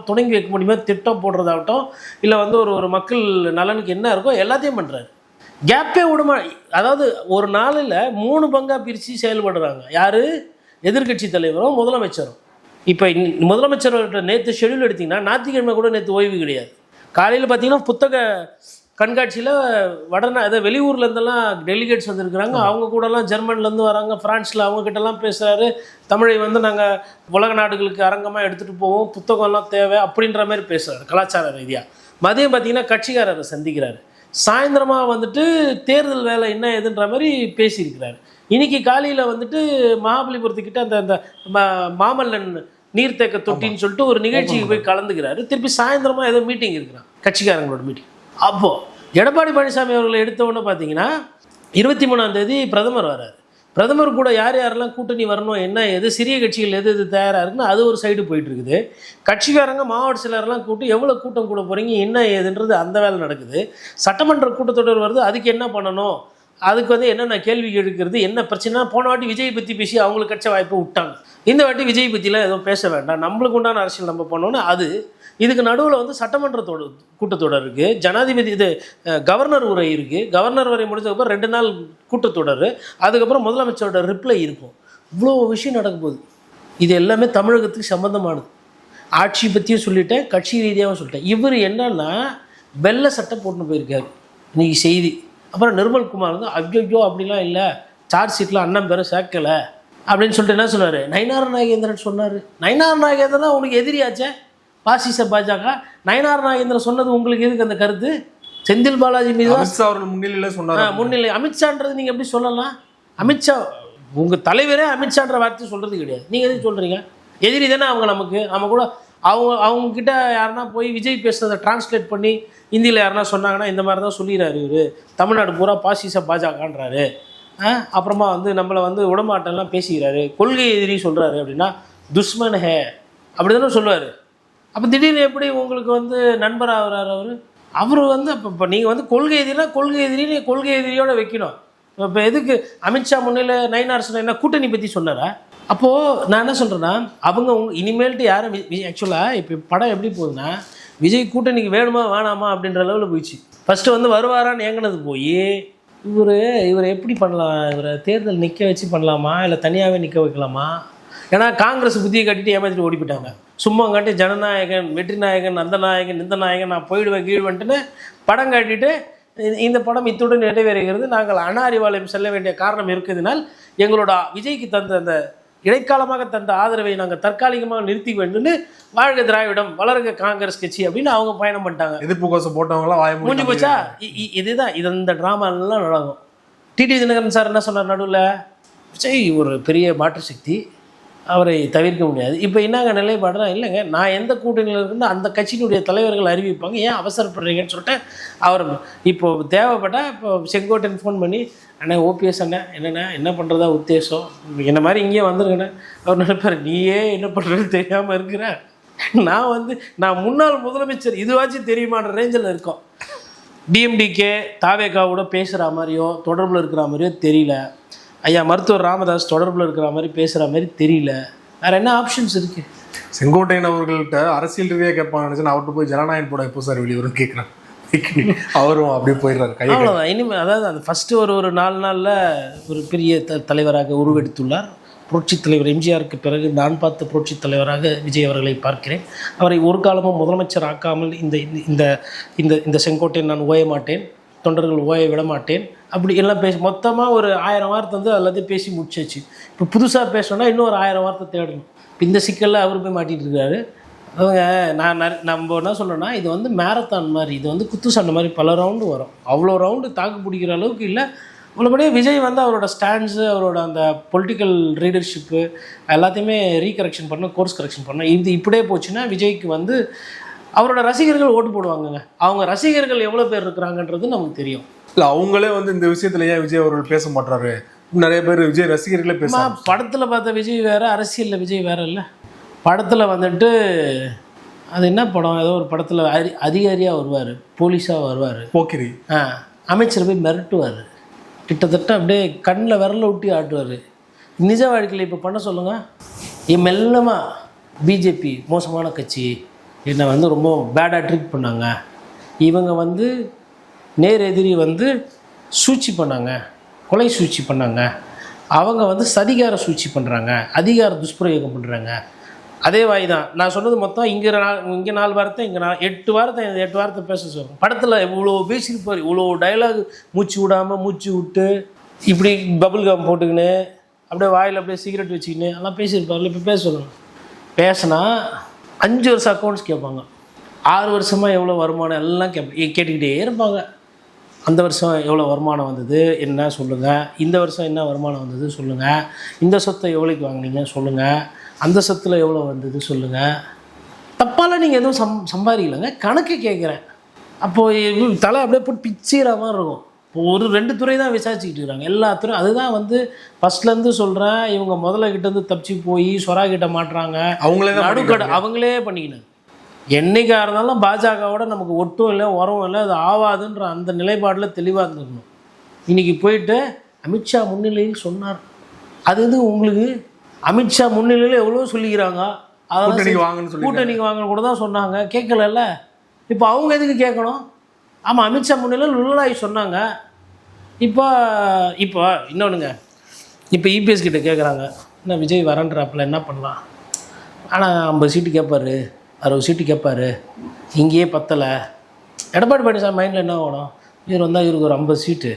தொடங்கி வைக்க முடியுமோ திட்டம் போடுறதாகட்டும், இல்லை வந்து ஒரு மக்கள் நலனுக்கு என்ன இருக்கோ எல்லாத்தையும் பண்ணுறாரு. கேப்பே விடுமா. அதாவது ஒரு நாளில் 3 பங்காக பிரித்து செயல்படுறாங்க. யார்? எதிர்கட்சி தலைவரும் முதலமைச்சரும். இப்போ முதலமைச்சர்கிட்ட நேற்று ஷெடியூல் எடுத்திங்கன்னா ஞாயிற்றுக்கிழமை கூட நேற்று ஓய்வு கிடையாது. காலையில் பார்த்தீங்கன்னா புத்தக கண்காட்சியில் அதாவது வெளியூர்லேருந்தெல்லாம் டெலிகேட்ஸ் வந்துருக்குறாங்க. அவங்க கூடலாம் ஜெர்மன்லேருந்து வராங்க, ஃப்ரான்ஸில் அவங்கக்கிட்டலாம் பேசுகிறாரு. தமிழை வந்து நாங்கள் உலக நாடுகளுக்கு அரங்கமாக எடுத்துகிட்டு போவோம், புத்தகம்லாம் தேவை அப்படின்ற மாதிரி பேசுகிறாரு கலாச்சார ரீதியாக. மதியம் பார்த்திங்கன்னா கட்சிக்காரரை சந்திக்கிறாரு. சாயந்தரமாக வந்துட்டு தேர்தல் வேலை என்ன ஏதுன்ற மாதிரி பேசியிருக்கிறாரு. இன்றைக்கி காலையில் வந்துட்டு மகாபலிபுரத்துக்கிட்ட அந்த மாமல்லன் நீர்த்தேக்க தொட்டின்னு சொல்லிட்டு ஒரு நிகழ்ச்சிக்கு போய் கலந்துக்கிறாரு. திருப்பி சாயந்தரமாக ஏதோ மீட்டிங் இருக்கிறான், கட்சிக்காரங்களோட மீட்டிங். அப்போது எடப்பாடி பழனிசாமி அவர்களை எடுத்தவொன்னே பார்த்தீங்கன்னா 23ஆம் தேதி பிரதமர் வர்றாரு. பிரதமர் கூட யாரெல்லாம் கூட்டணி வரணும், என்ன எது சிறிய கட்சிகள் எது தயாராக இருக்குன்னு அது ஒரு சைடு போயிட்டுருக்குது. கட்சிக்காரங்க மாவட்ட சிலரெல்லாம் கூப்பிட்டு எவ்வளோ கூட்டம் கூட போகிறீங்க என்ன ஏதுன்றது அந்த வேலை நடக்குது. சட்டமன்ற கூட்டத்தொடர் வருது, அதுக்கு என்ன பண்ணணும், அதுக்கு வந்து என்னென்ன கேள்வி கேட்கறது, என்ன பிரச்சனை. போன வாட்டி விஜய் பற்றி பேசி அவங்களுக்கு கட்ச வாய்ப்பை விட்டாங்க. இந்த வாட்டி விஜய் பற்றிலாம் எதுவும் பேச வேண்டாம், நம்மளுக்கு உண்டான அரசியல் நம்ம பண்ணோன்னு அது. இதுக்கு நடுவில் வந்து சட்டமன்றத்தோட கூட்டத்தொடர் இருக்குது, ஜனாதிபதி கவர்னர் உரை இருக்குது. கவர்னர் உரை முடிஞ்சதுக்கப்புறம் 2 நாள் கூட்டத்தொடர், அதுக்கப்புறம் முதலமைச்சரோட ரிப்ளை இருக்கும். இவ்வளோ விஷயம் நடக்க போகுது. இது எல்லாமே தமிழகத்துக்கு சம்மந்தமானது. ஆட்சி பற்றியும் சொல்லிட்டேன், கட்சி ரீதியாகவும் சொல்லிட்டேன். இவர் என்னன்னா வெள்ளை சட்டை போட்டுன்னு போயிருக்காரு இன்றைக்கி செய்தி. அப்புறம் நிர்மல்குமார் வந்து ஐயோ அப்படிலாம் இல்லை, சார்ஜ் ஷீட்டில் அண்ணன் பேரை சேர்க்கலை அப்படின்னு சொல்லிட்டு என்ன சொன்னார், நயினார் நாகேந்திரன் சொன்னார். நயினார் நாகேந்திரன் உனக்கு எதிரியாச்சே பாசிச பாஜக. நயினார் நாகேந்திரன் சொன்னது உங்களுக்கு எதுக்கு அந்த கருத்து? செந்தில் பாலாஜி மீது அவர்கள் முன்னிலையில் சொன்னார். முன்னிலை அமித்ஷான்றது நீங்கள் எப்படி சொல்லலாம்? அமித்ஷா உங்கள் தலைவரே அமித்ஷான்ற வார்த்தை சொல்கிறது கிடையாது. நீங்கள் எதுக்கு சொல்கிறீங்க? எதிரி தானே அவங்க நமக்கு. நம்ம கூட அவங்கக்கிட்ட யாருன்னா போய் விஜய் பேசுகிறத டிரான்ஸ்லேட் பண்ணி ஹிந்தியில் யாருன்னா சொன்னாங்கன்னா இந்த மாதிரி தான் சொல்லிடுறாரு இவர், தமிழ்நாடு பூரா பாசிச பாஜகன்றாரு. அப்புறமா வந்து நம்மளை வந்து உடமாட்டெல்லாம் பேசிக்கிறாரு, கொள்கை எதிரி சொல்கிறாரு அப்படின்னா துஷ்மன் ஹே அப்படி தானே சொல்லுவார். அப்போ திடீர்னு எப்படி உங்களுக்கு வந்து நண்பர் ஆகிறார் அவர் வந்து இப்போ நீங்கள் வந்து கொள்கை எதிரினா கொள்கை எதிரின்னு கொள்கை எதிரியோடு வைக்கணும். இப்போ எதுக்கு அமித்ஷா முன்னில் நயினார் சொன்ன என்ன கூட்டணி பற்றி சொன்னாரா? அப்போது நான் என்ன சொல்கிறேன்னா அவங்க இனிமேல்ட்டு யாரும் ஆக்சுவலாக இப்போ படம் எப்படி போகுதுன்னா விஜய் கூட்டணிக்கு வேணுமா வேணாமா அப்படின்ற லெவலில் போயிடுச்சு. ஃபஸ்ட்டு வந்து வருவாரான்னு ஏங்கினது போய் இவர் எப்படி பண்ணலாம், இவரை தேர்தல் நிற்க வச்சு பண்ணலாமா இல்லை தனியாகவே நிற்க வைக்கலாமா? ஏன்னா காங்கிரஸ் புத்தியை கட்டிட்டு ஏமாற்றிட்டு ஓடி போயிட்டாங்க. சும்மா காட்டி ஜனநாயகன் வெற்றி நாயகன் அந்த நாயகன் இந்த நாயகன் நான் போயிடுவேன் கீழ்வன்ட்டுன்னு படம் காட்டிட்டு இந்த படம் இத்துடன் நிறைவேறுகிறது, நாங்கள் அனாரிவாளையம் செல்ல வேண்டிய காரணம் இருக்குதுனால் எங்களோட விஜய்க்கு தந்த அந்த இடைக்காலமாக தந்த ஆதரவை நாங்கள் தற்காலிகமாக நிறுத்தி வேண்டும்னு வாழ்க திராவிடம் வளர்க காங்கிரஸ் கட்சி அப்படின்னு அவங்க பயணம் பண்ணிட்டாங்க. எதிர்ப்பு கோஷம் போட்டவங்களாம் முடிஞ்சு போச்சா? இதுதான் இந்த ட்ராமாலாம் நடக்கும். டிடி தினகரன் சார் என்ன சொன்னார் நடுவில், விஜய் ஒரு பெரிய மாற்று சக்தி, அவரை தவிர்க்க முடியாது. இப்போ என்னங்க நிலைப்பாடுனா இல்லைங்க, நான் எந்த கூட்டணியில் இருக்குன்னு அந்த கட்சியினுடைய தலைவர்கள் அறிவிப்பாங்க, ஏன் அவசரப்படுறீங்கன்னு சொல்லிட்டு அவர் இப்போது தேவைப்பட்டால் இப்போ செங்கோட்டையன் ஃபோன் பண்ணி அண்ணா ஓபிஎஸ் அண்ணா என்னென்ன என்ன பண்ணுறதா உத்தேசம் என்ன மாதிரி இங்கேயே வந்துருங்கண்ணே. அவர் நினைப்பார் நீயே என்ன பண்ணுறதுன்னு தெரியாமல் இருக்கிறேன், நான் முன்னாள் முதலமைச்சர் இதுவாச்சும் தெரியுமான்ற ரேஞ்சில் இருக்கோம். டிஎம்டிகே தாவேகாவோட பேசுகிற மாதிரியோ தொடர்பில் இருக்கிற மாதிரியோ தெரியல. ஐயா மருத்துவர் ராமதாஸ் தொடர்பில் இருக்கிற மாதிரி பேசுகிற மாதிரி தெரியல. வேறு என்ன ஆப்ஷன்ஸ் இருக்குது? செங்கோட்டையன் அவர்கள்ட்ட அரசியல் ரீதியாக கேட்பாங்கன்னு அவர்கிட்ட போய் ஜனநாயகன் போட எப்போ சார் வெளியே கேட்குறேன். அவரும் அப்படியே போயிடுறாரு. அவ்வளோதான். இனிமேல் அதாவது அந்த ஃபஸ்ட்டு ஒரு 4 நாளில் ஒரு பெரிய தலைவராக உருவெடுத்துள்ளார். புரட்சித் தலைவர் எம்ஜிஆருக்கு பிறகு நான் பார்த்த புரட்சித் தலைவராக விஜய் அவர்களை பார்க்கிறேன். அவரை ஒரு காலமும் முதலமைச்சர் ஆக்காமல் இந்த இந்த இந்த இந்த செங்கோட்டையன் நான் ஓய மாட்டேன், தொண்டர்கள் ஓய விட மாட்டேன் அப்படி எல்லாம் மொத்தமாக ஒரு 1000 வார்த்தை வந்து எல்லாத்தையும் பேசி முடிச்சாச்சு. இப்போ புதுசாக பேசணுன்னா இன்னும் ஒரு 1000 வார்த்தை தேடணும். இப்போ இந்த சிக்கலில் அவர் போய் மாட்டிகிட்டு இருக்காரு. அவங்க நம்ம என்ன சொல்கிறோன்னா, இது வந்து மேரத்தான் மாதிரி, இது வந்து குத்து சண்டை மாதிரி பல ரவுண்டு வரும். அவ்வளோ ரவுண்டு தாக்கு பிடிக்கிற அளவுக்கு இல்லை. உள்ளபடியே விஜய் வந்து அவரோட ஸ்டாண்ட்ஸு, அவரோட அந்த பொலிட்டிக்கல் ரீடர்ஷிப்பு எல்லாத்தையுமே ரீகரெக்ஷன் பண்ண, கோர்ஸ் கரெக்ஷன் பண்ண. இது இப்படியே போச்சுன்னா விஜய்க்கு வந்து அவரோட ரசிகர்கள் ஓட்டு போடுவாங்கங்க. அவங்க ரசிகர்கள் எவ்வளோ பேர் இருக்கிறாங்கன்றது நமக்கு தெரியும். இல்லை, அவங்களே வந்து இந்த விஷயத்துல ஏன் விஜய் அவர்கள் பேச மாட்டாரு? நிறைய பேர் விஜய் ரசிகர்களே பேச. படத்தில் பார்த்த விஜய் வேறு, அரசியலில் விஜய் வேறு இல்லை. படத்தில் வந்துட்டு அது என்ன படம், ஏதோ ஒரு படத்தில் அதிகாரியாக வருவார், போலீஸாக வருவார், போக்கிரி அமைச்சர் போய் மிரட்டுவார், கிட்டத்தட்ட அப்படியே கண்ணில் விரல விட்டு ஆட்டுவார். நிஜ வாழ்க்கையில் இப்போ பண்ண சொல்லுங்கள். என் மெல்லமாக பிஜேபி மோசமான கட்சி, என்னை வந்து ரொம்ப பேடாக ட்ரீட் பண்ணாங்க, இவங்க வந்து நேர் எதிரி வந்து சூழ்ச்சி பண்ணாங்க, கொலை சூழ்ச்சி பண்ணாங்க, அவங்க வந்து சதிகார சூழ்ச்சி பண்ணுறாங்க, அதிகார துஷ்பிரயோகம் பண்ணுறாங்க. அதே வாய் தான் நான் சொன்னது. மொத்தம் இங்கே 4 வாரத்தை, இங்கே 8 வாரத்தை பேச சொல்கிறேன். படத்தில் இவ்வளோ பேசியிருப்பார், இவ்வளோ டைலாக் மூச்சு விடாமல் மூச்சு விட்டு இப்படி பபுள் கம் போட்டுக்கின்னு அப்படியே வாயில் அப்படியே சிகரெட் வச்சுக்கின்னு எல்லாம் பேசியிருப்பார்ல. இப்போ பேச சொல்லணும். பேசினா 5 வருஷம் அக்கௌண்ட்ஸ் கேட்பாங்க, 6 வருஷமாக எவ்வளோ வருமானம் எல்லாம் கேட்டுக்கிட்டே இருப்பாங்க. அந்த வருஷம் எவ்வளோ வருமானம் வந்தது என்ன சொல்லுங்கள், இந்த வருஷம் என்ன வருமானம் வந்தது சொல்லுங்கள், இந்த சொத்தை எவ்வளோக்கு வாங்கினீங்க சொல்லுங்கள், அந்த சொத்தில் எவ்வளோ வந்தது சொல்லுங்கள். தப்பால் நீங்கள் எதுவும் சம்பாதிக்கலைங்க, கணக்கு கேட்குறேன். அப்போது தலை அப்படியே போட்டு பிச்சிக்கிற மாதிரி இருக்கும். இப்போ ஒரு 2 துறை தான் விசாரிச்சுக்கிட்டு இருக்கிறாங்க, எல்லா துறையும். அதுதான் வந்து ஃபஸ்ட்லேருந்து சொல்கிறேன், இவங்க முதல்ல கிட்டேருந்து தப்பிச்சு போய் சொரா கிட்ட மாட்டுறாங்க, நடுக்கடை அவங்களே பண்ணிக்கினாங்க. என்றைக்காக இருந்தாலும் பாஜகவோட நமக்கு ஒட்டும் இல்லை உரம் இல்லை, அது ஆவாதுன்ற அந்த நிலைப்பாடில் தெளிவாக இருந்துக்கணும். இன்றைக்கி போயிட்டு அமித்ஷா முன்னிலையில் சொன்னார். அது எது உங்களுக்கு? அமித்ஷா முன்னிலையில் எவ்வளோ சொல்லிக்கிறாங்க, அதெல்லாம் கூட்டணிக்கு வாங்கன்னு கூட தான் சொன்னாங்க, கேட்கலல்ல. இப்போ அவங்க எதுக்கு கேட்கணும்? ஆமாம், அமித்ஷா முன்னிலையில் உள்ளாகி சொன்னாங்க. இப்போ இன்னொன்றுங்க, இப்போ இபிஎஸ் கிட்ட கேட்குறாங்க, என்ன விஜய் வரன்றாப்பில் என்ன பண்ணலாம்? ஆனால் 50 சீட்டு கேட்பார், 60 சீட்டு கேட்பார், இங்கேயே பத்தலை. எடப்பாடி பழனிசாமி மைண்டில் என்ன ஓடும்? இவர் வந்தால் இவருக்கு ஒரு 50 சீட்டு,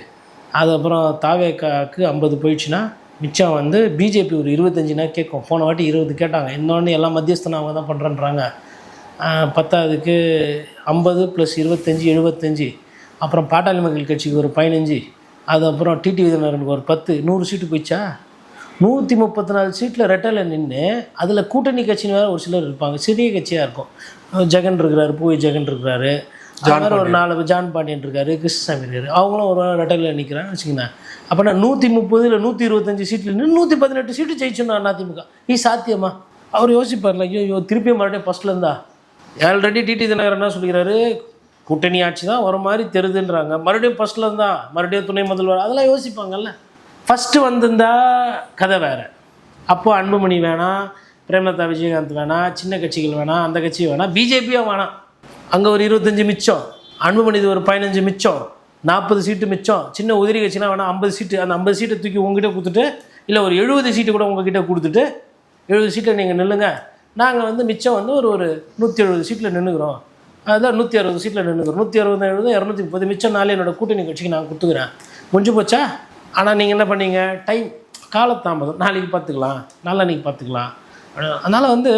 அதுக்கப்புறம் தாவேக்காவுக்கு 50 போயிடுச்சுன்னா மிச்சம் வந்து பிஜேபி ஒரு 25னா கேட்கும். போன வாட்டி 20 கேட்டாங்க, இன்னொன்று எல்லாம் மத்தியஸ்தனை அவங்க தான் பண்ணுறேன்றாங்க. 10க்கு 50 + 25 75, அப்புறம் பாட்டாளி மக்கள் கட்சிக்கு ஒரு 15, அதுக்கப்புறம் டிடிவி தினகரனுக்கு ஒரு 10, 100 சீட்டு போயிடுச்சா? 134 சீட்டில் ரெட்டலை நின்று அதில் கூட்டணி கட்சின்னு வேறு ஒரு சிலர் இருப்பாங்க, சிறிய கட்சியாக இருக்கும். ஜெகன் இருக்கிறாரு, பூவி ஜெகன் இருக்கிறாரு, அது ஒரு 4 ஜான் பாண்டியன் இருக்காரு, கிருஷ்ணசாமி இருக்காரு, அவங்களும் ஒரு ரெட்டையில் நிற்கிறான்னு வச்சுக்கோங்க. அப்போனா 130 இல்லை 125 சீட்டில் நின்று 118 சீட்டு ஜெயிச்சோம் அதிமுக. நீ சாத்தியமா? அவர் யோசிப்பார்ல, ஐயோ திருப்பியும் மறுபடியும் ஃபஸ்ட்டில் இருந்தா. ஆல்ரெடி டிடி தினகரன் என்ன சொல்லிக்கிறாரு, கூட்டணி ஆட்சி தான் வர மாதிரி தெரியுதுன்றாங்க, மறுபடியும் ஃபஸ்ட்டில் இருந்தா மறுபடியும் துணை முதல்வர், அதெல்லாம் யோசிப்பாங்கல்ல. ஃபஸ்ட்டு வந்திருந்தா கதை வேறு. அப்போது அன்புமணி வேணாம், பிரேமலதா விஜயகாந்த் வேணாம், சின்ன கட்சிகள் வேணாம், அந்த கட்சி வேணாம், பிஜேபியும் வேணாம். அங்கே ஒரு 25 மிச்சம், அன்புமணிது ஒரு 15 மிச்சம், 40 சீட்டு மிச்சம். சின்ன உதிரி கட்சினா வேணால் 50 சீட்டு, அந்த 50 சீட்டை தூக்கி உங்ககிட்ட கொடுத்துட்டு, இல்லை ஒரு 70 சீட்டு கூட உங்ககிட்ட கொடுத்துட்டு, 70 சீட்டை நீங்கள் நில்லுங்க, நாங்கள் வந்து மிச்சம் வந்து ஒரு 170 சீட்டில் நின்றுக்கிறோம், அதுதான் 160 சீட்டில் நின்றுக்கிறோம், 160 70 230 மிச்சம் 4 என்னோடய கூட்டணி கட்சிக்கு நான் கொடுத்துக்கிறேன், முடிஞ்சு போச்சா? ஆனால் நீங்கள் என்ன பண்ணீங்க? டைம் காலத்தாமதம், நாளைக்கு பார்த்துக்கலாம், நாளைக்கு பார்த்துக்கலாம். அதனால் வந்து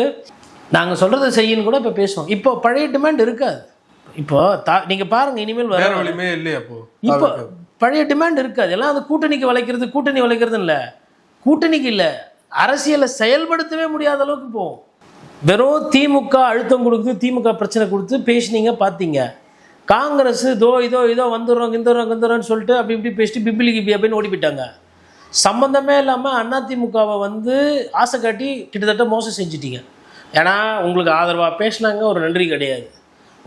நாங்கள் சொல்கிறத செய்யன்னு கூட இப்போ பேசுவோம். இப்போ பழைய டிமாண்ட் இருக்காது. இப்போது நீங்கள் பாருங்கள், இனிமேல் வேறு வழியுமே இல்லையா? இப்போ பழைய டிமாண்ட் இருக்காது. எல்லாம் அந்த கூட்டணிக்கு வளைக்கிறது, கூட்டணி வளைக்கிறது இல்லை, கூட்டணிக்கு இல்லை, அரசியலை செயல்படுத்தவே முடியாத அளவுக்கு போகும். வெறும் திமுக அழுத்தம் கொடுத்து, திமுக பிரச்சனை கொடுத்து பேசினீங்க பார்த்தீங்க. காங்கிரஸ் இதோ வந்துடுறோம் சொல்லிட்டு அப்படி இப்படி பேசிட்டு பிபிலிக்கு அப்படின்னு ஓடி போயிட்டாங்க. சம்மந்தமே இல்லாமல் அதிமுகவை வந்து ஆசை காட்டி கிட்டத்தட்ட மோசம் செஞ்சிட்டீங்க. ஏன்னா உங்களுக்கு ஆதரவாக பேசினாங்க, ஒரு நன்றி கிடையாது.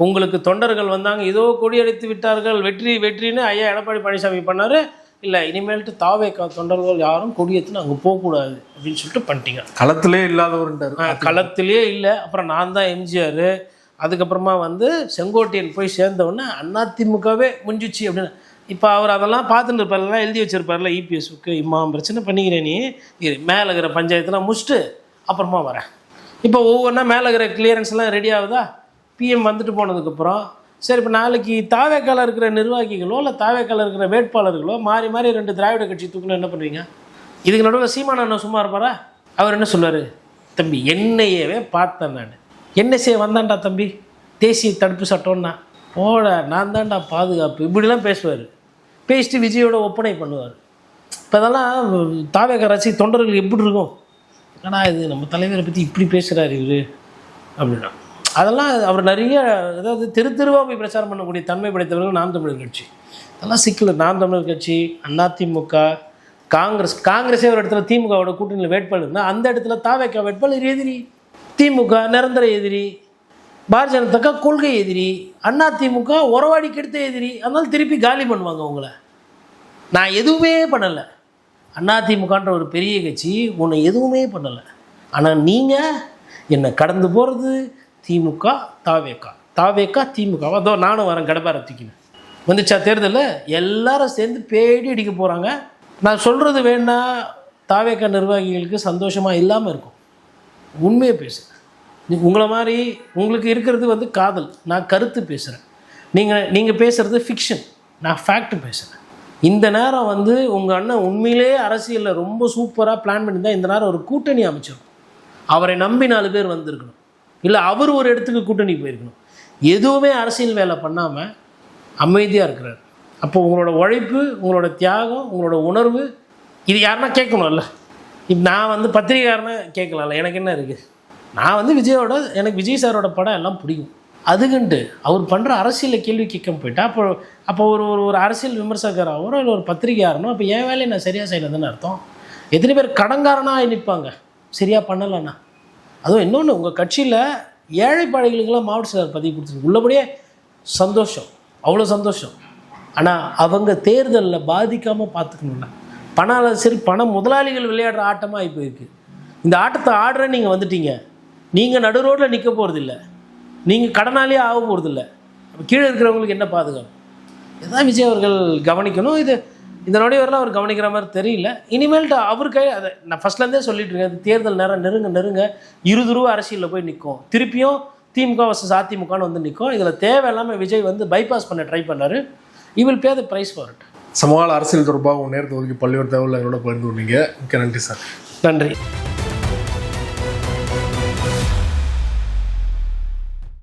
உங்களுக்கு தொண்டர்கள் வந்தாங்க, இதோ கொடியடித்து விட்டார்கள், வெற்றி வெற்றின்னு ஐயா எடப்பாடி பழனிசாமி பண்ணார். இல்லை, இனிமேல்ட்டு தாவேக்கா தொண்டர்கள் யாரும் கொடியேற்றுன்னு அங்கே போகக்கூடாது அப்படின்னு சொல்லிட்டு பண்ணிட்டீங்க. களத்திலே இல்லாதவர்ன்றார். களத்திலே இல்லை. அப்புறம் நான் தான் எம்ஜிஆர். அதுக்கப்புறமா வந்து செங்கோட்டையன் போய் சேர்ந்தவுடனே அதிமுகவே முடிஞ்சிச்சு அப்படின்னு. இப்போ அவர் அதெல்லாம் பார்த்துட்டு இருப்பார்லாம், எழுதி வச்சிருப்பார்ல இபிஎஸ்க்கு, பிரச்சனை பண்ணிக்கிறேன் நீ, மேலே இருக்கிற பஞ்சாயத்துலாம் முடிச்சுட்டு அப்புறமா வரேன். இப்போ ஒவ்வொன்றா மேலே இருக்கிற கிளியரன்ஸ்லாம் ரெடி ஆகுதா? பிஎம் வந்துட்டு போனதுக்கப்புறம் சரி, இப்போ நாளைக்கு தாவேக்கால இருக்கிற நிர்வாகிகளோ இல்லை தாவேக்கால இருக்கிற வேட்பாளர்களோ மாறி மாறி 2 திராவிட கட்சி தூக்கணும், என்ன பண்ணுவீங்க? இதுக்கு நடுவில் சீமானண்ணன் சும்மா இருப்பாரா? அவர் என்ன சொல்லுவார்? தம்பி என்னையவே பார்த்தேன் நான், என்எஸ்ஏ வந்தான்டா தம்பி, தேசிய தடுப்பு சட்டம்னா போட நான் தான்டா பாதுகாப்பு, இப்படிலாம் பேசுவார். பேசிட்டு விஜயோட ஒப்பனை பண்ணுவார். இப்போ அதெல்லாம் தாவேக்கா ரசி தொண்டர்கள் எப்படி இருக்கும்? ஏன்னா இது நம்ம தலைவரை பற்றி இப்படி பேசுகிறார் இவர் அப்படின்னா. அதெல்லாம் அவர் நிறைய, அதாவது தெருவாக போய் பிரச்சாரம் பண்ணக்கூடிய தன்மை படைத்தவர்கள் நாம் தமிழர் கட்சி. அதெல்லாம் சிக்கல். நாம் தமிழர் கட்சி, அதிமுக, காங்கிரஸே ஒரு இடத்துல திமுகவோட கூட்டணியில் வேட்பாளர் இருந்தால் அந்த இடத்துல தாவேக்கா வேட்பாளர் எதிரி, திமுக நிரந்தர எதிரி, பாரதிய ஜனதாக்கா கொள்கை எதிரி, அதிமுக உறவாடி கெடுத்த எதிரி. அதனால திருப்பி காலி பண்ணுவாங்க உங்களை. நான் எதுவுமே பண்ணலை, அதிமுகன்ற ஒரு பெரிய கட்சி உன்னை எதுவுமே பண்ணலை, ஆனால் நீங்கள் என்னை கடந்து போகிறது திமுக தாவேக்கா திமுக. அதோ நானும் வரேன் கடப்பாரை தூக்கினேன். வந்துச்சா தேர்தலில் எல்லாரும் சேர்ந்து பேடி அடிக்க போகிறாங்க. நான் சொல்கிறது வேணா தாவேக்கா நிர்வாகிகளுக்கு சந்தோஷமாக இல்லாமல் இருக்கும். உண்மையை பேசுகிறேன். உங்களை மாதிரி உங்களுக்கு இருக்கிறது வந்து காதல், நான் கருத்து பேசுகிறேன். நீங்கள் பேசுகிறது ஃபிக்ஷன், நான் ஃபேக்ட் பேசுகிறேன். இந்த நேரம் வந்து உங்கள் அண்ணன் உண்மையிலே அரசியலில் ரொம்ப சூப்பராக பிளான் பண்ணியிருந்தால் இந்த நேரம் ஒரு கூட்டணி அமைச்சிருக்கும். அவரை நம்பி 4 பேர் வந்திருக்கணும், இல்லை அவர் ஒரு இடத்துக்கு கூட்டணி போயிருக்கணும். எதுவுமே அரசியல் வேலை பண்ணாமல் அமைதியாக இருக்கிறார். அப்போ உங்களோட உழைப்பு, உங்களோட தியாகம், உங்களோட உணர்வு இது யாருன்னா கேட்கணும்ல. இப்போ நான் வந்து பத்திரிகையாரனை கேட்கலாம்ல, எனக்கு என்ன இருக்குது? நான் வந்து எனக்கு விஜய் சாரோட படம் எல்லாம் பிடிக்கும். அதுக்குன்ட்டு அவர் பண்ணுற அரசியலில் கேள்வி கேட்க போயிட்டா அப்போ ஒரு அரசியல் விமர்சகராகவோ இல்லை ஒரு பத்திரிகையாரனோ அப்போ என் வேலையை நான் சரியாக செய்யலைன்னு அர்த்தம். எத்தனை பேர் கடங்காரனாக நிற்பாங்க சரியாக பண்ணலைண்ணா. அதுவும் இன்னொன்று, உங்கள் கட்சியில் ஏழைப்பாளைகளுக்கெல்லாம் மாவட்ட செயலர் பதவி கொடுத்துருக்கு, உள்ளபடியே சந்தோஷம், அவ்வளோ சந்தோஷம். ஆனால் அவங்க தேர்தலில் பாதிக்காமல் பார்த்துக்கணும்ல. பண முதலாளிகள் விளையாடுற ஆட்டமாக ஆகி போயிருக்கு. இந்த ஆட்டத்தை ஆடுற நீங்கள் வந்துட்டீங்க, நீங்கள் நடு ரோட்டில் நிற்க போகிறதில்ல, நீங்கள் கடனாளியே ஆக போகிறதில்ல. கீழே இருக்கிறவங்களுக்கு என்ன பாதுகாப்பு? இதுதான் விஜய் அவர்கள் கவனிக்கணும். இந்த நொடிவரெலாம் அவர் கவனிக்கிற மாதிரி தெரியல. இனிமேல்ட்டு அவருக்கு அதை நான் ஃபஸ்ட்லேருந்தே சொல்லிட்டு இருக்கேன், தேர்தல் நேரம் நெருங்க இருதுருவ அரசியலில் போய் நிற்கும். திருப்பியும் திமுக vs அதிமுகன்னு வந்து நிற்கும். இதில் தேவையில்லாமல் விஜய் வந்து பைபாஸ் பண்ண ட்ரை பண்ணார். He will pay the price for it. சமகால அரசியல் தொடர்பாக நேரத்தை ஒதுக்கி பல்வேறு தகவல் எங்களோட பகிர்ந்து கொண்டீங்க. மிக்க நன்றி சார். நன்றி.